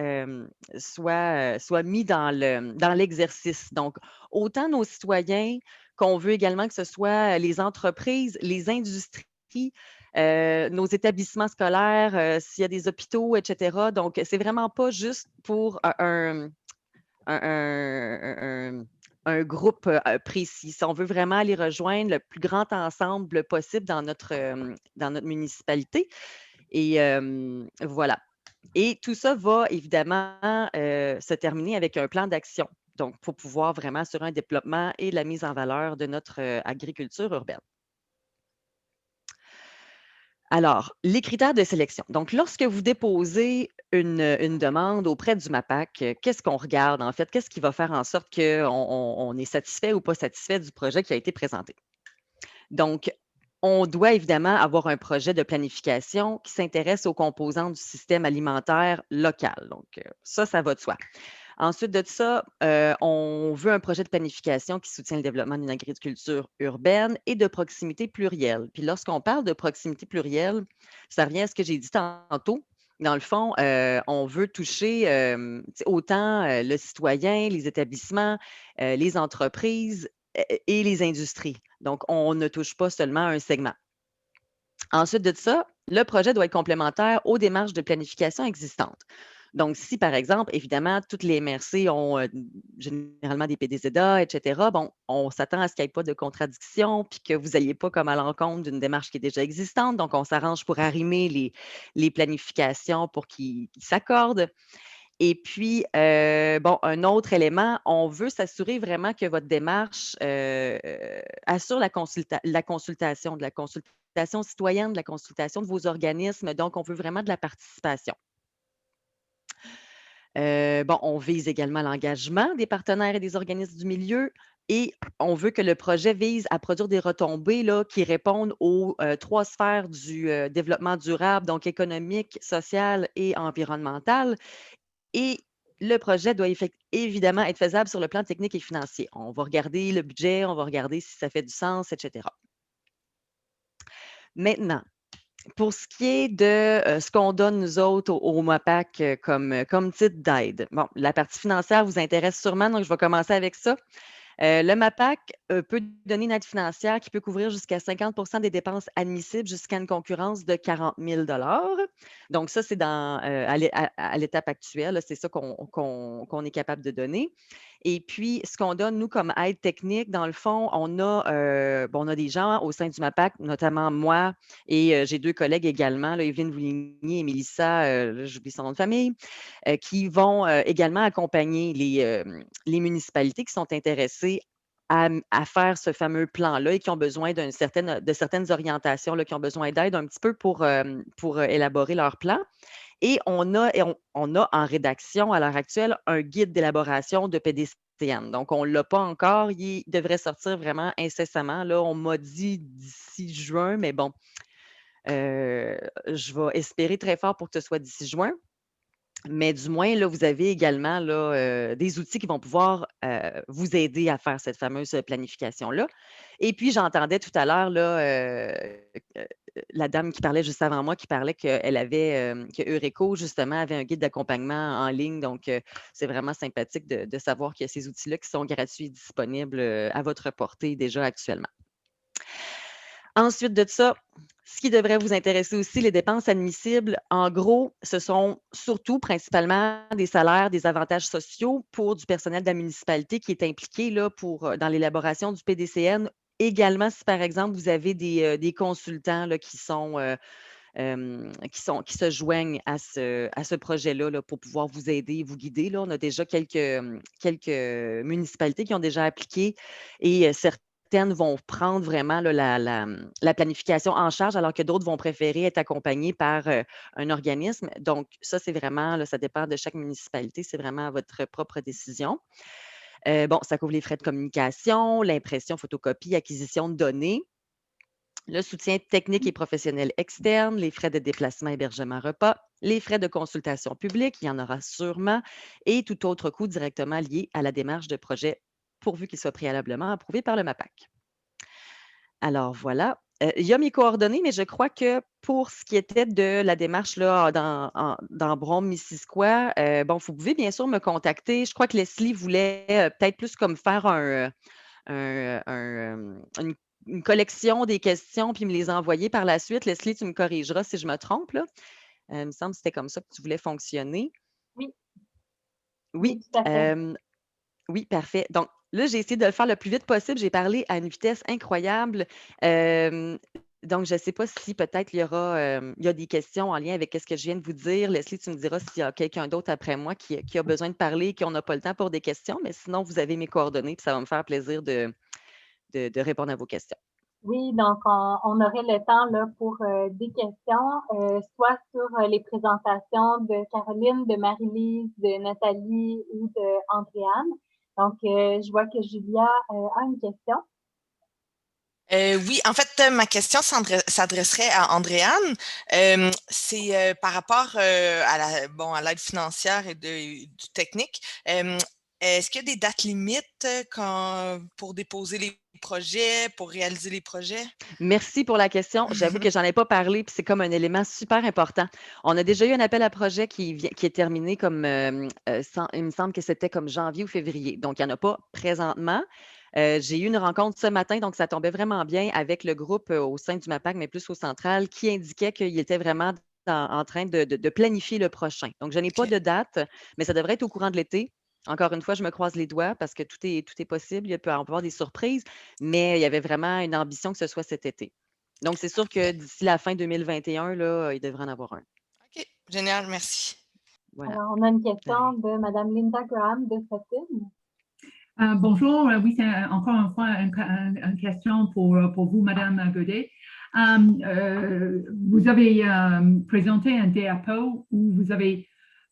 mis dans l'exercice. Donc, autant nos citoyens qu'on veut également que ce soit les entreprises, les industries, nos établissements scolaires, s'il y a des hôpitaux, etc. Donc, c'est vraiment pas juste pour un un groupe précis. Si on veut vraiment aller rejoindre le plus grand ensemble possible dans notre municipalité. Et voilà. Et tout ça va évidemment se terminer avec un plan d'action. Donc, pour pouvoir vraiment assurer un développement et la mise en valeur de notre agriculture urbaine. Alors, les critères de sélection. Donc, lorsque vous déposez une demande auprès du MAPAC, qu'est-ce qu'on regarde en fait? Qu'est-ce qui va faire en sorte qu'on est satisfait ou pas satisfait du projet qui a été présenté? Donc, on doit évidemment avoir un projet de planification qui s'intéresse aux composantes du système alimentaire local. Donc, ça va de soi. Ensuite de ça, on veut un projet de planification qui soutient le développement d'une agriculture urbaine et de proximité plurielle. Puis lorsqu'on parle de proximité plurielle, ça revient à ce que j'ai dit tantôt. Dans le fond, on veut toucher autant le citoyen, les établissements, les entreprises et les industries. Donc, on ne touche pas seulement un segment. Ensuite de ça, le projet doit être complémentaire aux démarches de planification existantes. Donc, si, par exemple, évidemment, toutes les MRC ont généralement des PDZA, etc., bon, on s'attend à ce qu'il n'y ait pas de contradiction puis que vous n'alliez pas comme à l'encontre d'une démarche qui est déjà existante. Donc, on s'arrange pour arrimer les planifications pour qu'ils s'accordent. Et puis, bon, un autre élément, on veut s'assurer vraiment que votre démarche assure la consultation citoyenne, de la consultation de vos organismes. Donc, on veut vraiment de la participation. Bon, on vise également l'engagement des partenaires et des organismes du milieu et on veut que le projet vise à produire des retombées là, qui répondent aux 3 sphères du développement durable, donc économique, social et environnemental. Et le projet doit évidemment être faisable sur le plan technique et financier. On va regarder le budget, on va regarder si ça fait du sens, etc. Maintenant, pour ce qui est de ce qu'on donne, nous autres, au MAPAC comme titre d'aide. Bon, la partie financière vous intéresse sûrement, donc je vais commencer avec ça. Le MAPAC peut donner une aide financière qui peut couvrir jusqu'à 50 des dépenses admissibles jusqu'à une concurrence de 40 000 $. Donc, ça, c'est à l'étape actuelle, là, c'est ça qu'on est capable de donner. Et puis, ce qu'on donne, nous, comme aide technique, dans le fond, on a des gens au sein du MAPAC, notamment moi, et j'ai 2 collègues également, là, Evelyne Vouligny et Mélissa, j'oublie son nom de famille, qui vont également accompagner les municipalités qui sont intéressées à faire ce fameux plan-là et qui ont besoin de certaines orientations, là, qui ont besoin d'aide un petit peu pour élaborer leur plan. Et on a en rédaction à l'heure actuelle un guide d'élaboration de PDCN. Donc, on ne l'a pas encore. Il devrait sortir vraiment incessamment. Là, on m'a dit d'ici juin, mais bon, je vais espérer très fort pour que ce soit d'ici juin. Mais du moins, là, vous avez également là, des outils qui vont pouvoir vous aider à faire cette fameuse planification-là. Et puis, j'entendais tout à l'heure la dame qui parlait juste avant moi, qui parlait qu'elle avait, que Eureco, justement, avait un guide d'accompagnement en ligne. Donc, c'est vraiment sympathique de savoir qu'il y a ces outils-là qui sont gratuits et disponibles à votre portée déjà actuellement. Ensuite de ça, ce qui devrait vous intéresser aussi, les dépenses admissibles, en gros, ce sont surtout principalement des salaires, des avantages sociaux pour du personnel de la municipalité qui est impliqué là, dans l'élaboration du PDCN. Également, si par exemple, vous avez des consultants là, qui se joignent à ce projet-là là, pour pouvoir vous aider, vous guider. Là. On a déjà quelques municipalités qui ont déjà appliqué et certaines vont prendre vraiment là, la planification en charge, alors que d'autres vont préférer être accompagnés par un organisme. Donc, ça, c'est vraiment, là, ça dépend de chaque municipalité, c'est vraiment votre propre décision. Bon, ça couvre les frais de communication, l'impression, photocopie, acquisition de données, le soutien technique et professionnel externe, les frais de déplacement, hébergement, repas, les frais de consultation publique, il y en aura sûrement, et tout autre coût directement lié à la démarche de projet pourvu qu'il soit préalablement approuvé par le MAPAC. Alors voilà, il y a mes coordonnées, mais je crois que pour ce qui était de la démarche là, dans Brome-Missisquoi, bon, vous pouvez bien sûr me contacter. Je crois que Leslie voulait peut-être plus comme faire une collection des questions puis me les envoyer par la suite. Leslie, tu me corrigeras si je me trompe, là. Il me semble que c'était comme ça que tu voulais fonctionner. Oui. Oui. Tout à fait. Oui, parfait. Donc, là, j'ai essayé de le faire le plus vite possible. J'ai parlé à une vitesse incroyable. Euh, donc, je ne sais pas si peut-être il y a des questions en lien avec ce que je viens de vous dire. Leslie, tu me diras s'il y a quelqu'un d'autre après moi qui a besoin de parler et qu'on n'a pas le temps pour des questions. Mais sinon, vous avez mes coordonnées, puis ça va me faire plaisir de répondre à vos questions. Oui, donc on aurait le temps là, pour des questions, soit sur les présentations de Caroline, de Marie-Lise, de Nathalie ou de Andréane. Donc, je vois que Julia a une question. Oui, en fait, ma question s'adresserait à Andréane. C'est par rapport à l'aide financière et du technique. Est-ce qu'il y a des dates limites pour déposer les projets, pour réaliser les projets? Merci pour la question. J'avoue que j'en ai pas parlé, puis c'est comme un élément super important. On a déjà eu un appel à projet qui est terminé comme, il me semble que c'était comme janvier ou février. Donc, il n'y en a pas présentement. J'ai eu une rencontre ce matin, donc ça tombait vraiment bien avec le groupe au sein du MAPAC, mais plus au central, qui indiquait qu'il était vraiment en train de planifier le prochain. Donc, je n'ai pas OK. de date, mais ça devrait être au courant de l'été. Encore une fois, je me croise les doigts parce que tout est possible. Il peut y avoir des surprises, mais il y avait vraiment une ambition que ce soit cet été. Donc, c'est sûr que d'ici la fin 2021, là, il devrait en avoir un. OK, génial, merci. Voilà. Alors, on a une question de Mme Linda Graham de Fatim. Bonjour, oui, c'est encore une fois une question pour vous, Madame Godet. Vous avez présenté un diapo où vous avez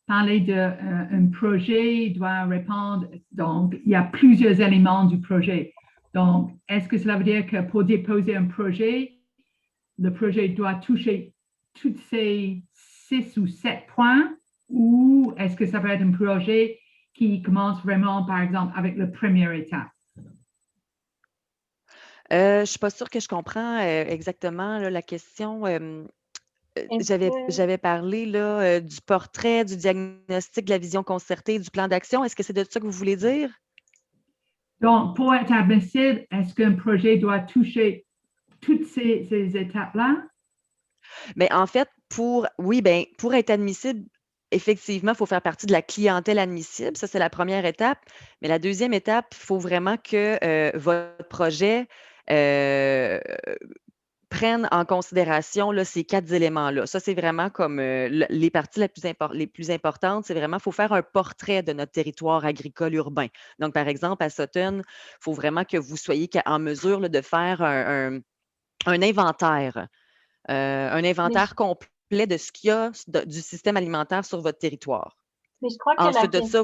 parlé d'un projet doit répondre, donc il y a plusieurs éléments du projet. Donc, est-ce que cela veut dire que pour déposer un projet, le projet doit toucher tous ces 6 ou 7 points, ou est-ce que ça peut être un projet qui commence vraiment, par exemple, avec la première étape? Je ne suis pas sûre que je comprends exactement là, la question. J'avais parlé là, du portrait, du diagnostic, de la vision concertée, du plan d'action. Est-ce que c'est de ça que vous voulez dire? Donc, pour être admissible, est-ce qu'un projet doit toucher toutes ces étapes-là? Mais en fait, pour être admissible, effectivement, il faut faire partie de la clientèle admissible. Ça, c'est la première étape. Mais la deuxième étape, il faut vraiment que votre projet prenne en considération là, ces 4 éléments-là. Ça, c'est vraiment comme les parties les plus importantes. C'est vraiment, il faut faire un portrait de notre territoire agricole urbain. Donc, par exemple, à Sutton, il faut vraiment que vous soyez en mesure là, de faire un inventaire. Un inventaire complet de ce qu'il y a du système alimentaire sur votre territoire. Mais je crois que Ensuite de ça,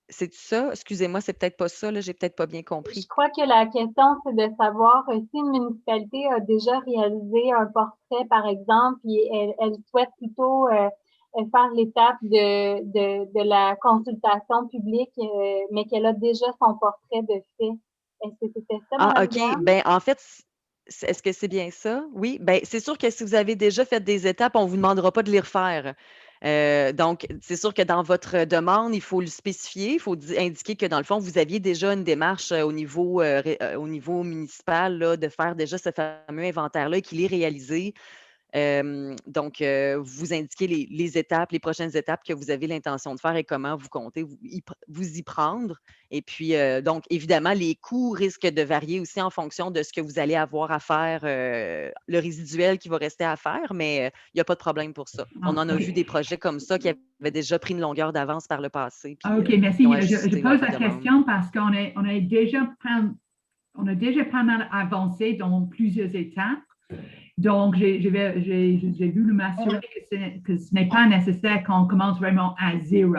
c'est ça? Excusez-moi, c'est peut-être pas ça, là, j'ai peut-être pas bien Je compris. crois que la question, c'est de savoir si une municipalité a déjà réalisé un portrait, par exemple, et elle souhaite plutôt faire l'étape de la consultation publique, mais qu'elle a déjà son portrait de fait. Est-ce que c'était ça, Ah, Mme OK. Graham? Ben, en fait, est-ce que c'est bien ça? Oui. Ben, c'est sûr que si vous avez déjà fait des étapes, on ne vous demandera pas de les refaire. Donc, c'est sûr que dans votre demande, il faut le spécifier. Il faut indiquer que, dans le fond, vous aviez déjà une démarche au niveau municipal là, de faire déjà ce fameux inventaire-là et qu'il est réalisé. Donc, vous indiquez les étapes, les prochaines étapes que vous avez l'intention de faire et comment vous comptez vous y prendre. Et puis, donc, évidemment, les coûts risquent de varier aussi en fonction de ce que vous allez avoir à faire, le résiduel qui va rester à faire, mais il n'y a pas de problème pour ça. On en a vu des projets comme ça qui avaient déjà pris une longueur d'avance par le passé. Puis, OK, merci. qui ont Je ajusté pose leur la demande. question parce qu'on a déjà pas mal avancé dans plusieurs étapes. Donc, j'ai voulu m'assurer que ce n'est pas nécessaire qu'on commence vraiment à zéro.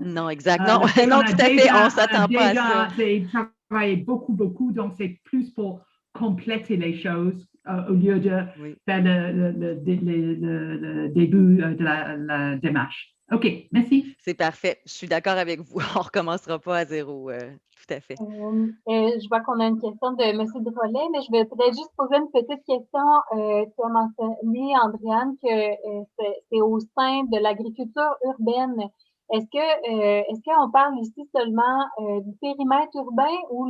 Non, exact. Non, non, On a tout à fait. On ne s'attend pas à ça. J'ai travaillé beaucoup, donc c'est plus pour compléter les choses au lieu de faire le début de la démarche. OK, merci. C'est parfait. Je suis d'accord avec vous. On ne recommencera pas à zéro. Tout à fait. Je vois qu'on a une question de M. Drolet, mais je vais peut-être juste poser une petite question. Tu as mentionné, Andréane, que c'est au sein de l'agriculture urbaine. Est-ce qu'on parle ici seulement du périmètre urbain ou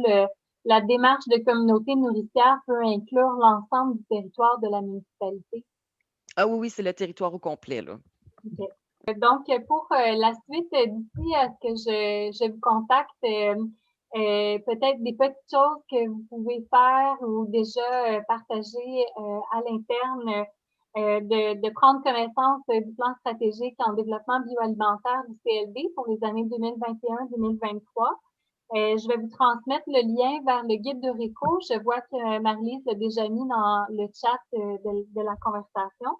la démarche de communauté nourricière peut inclure l'ensemble du territoire de la municipalité? Ah oui, c'est le territoire au complet, là. OK. Donc, pour la suite, d'ici à ce que je vous contacte, peut-être des petites choses que vous pouvez faire ou déjà partager à l'interne, de prendre connaissance du plan stratégique en développement bioalimentaire du CLD pour les années 2021-2023. Je vais vous transmettre le lien vers le guide de RECO. Je vois que Marie-Lise l'a déjà mis dans le chat de la conversation.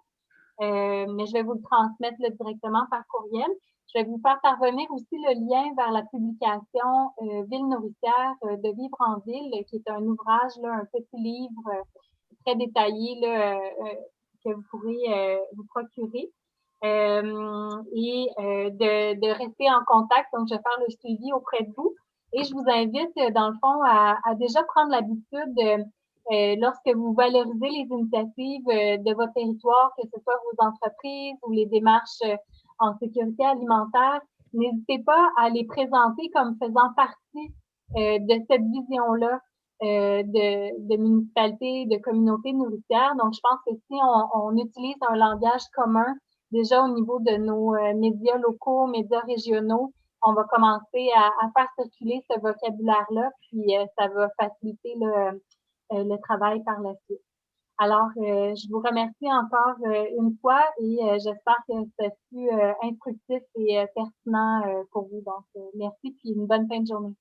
Mais je vais vous le transmettre là, directement par courriel. Je vais vous faire parvenir aussi le lien vers la publication Ville nourricière de Vivre en Ville, qui est un ouvrage, là, un petit livre très détaillé là, que vous pourrez vous procurer. Et de rester en contact. Donc, je vais faire le suivi auprès de vous. Et je vous invite, dans le fond, à déjà prendre l'habitude lorsque vous valorisez les initiatives de votre territoire, que ce soit vos entreprises ou les démarches en sécurité alimentaire, n'hésitez pas à les présenter comme faisant partie de cette vision-là de municipalité, de communauté nourricière. Donc, je pense que si on utilise un langage commun déjà au niveau de nos médias locaux, médias régionaux, on va commencer à faire circuler ce vocabulaire-là, puis ça va faciliter le travail par la suite. Alors, je vous remercie encore une fois et j'espère que ça fut instructif et pertinent pour vous. Donc, merci puis une bonne fin de journée.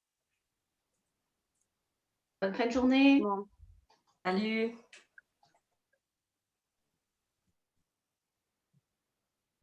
Bonne fin de journée. Bon. Salut!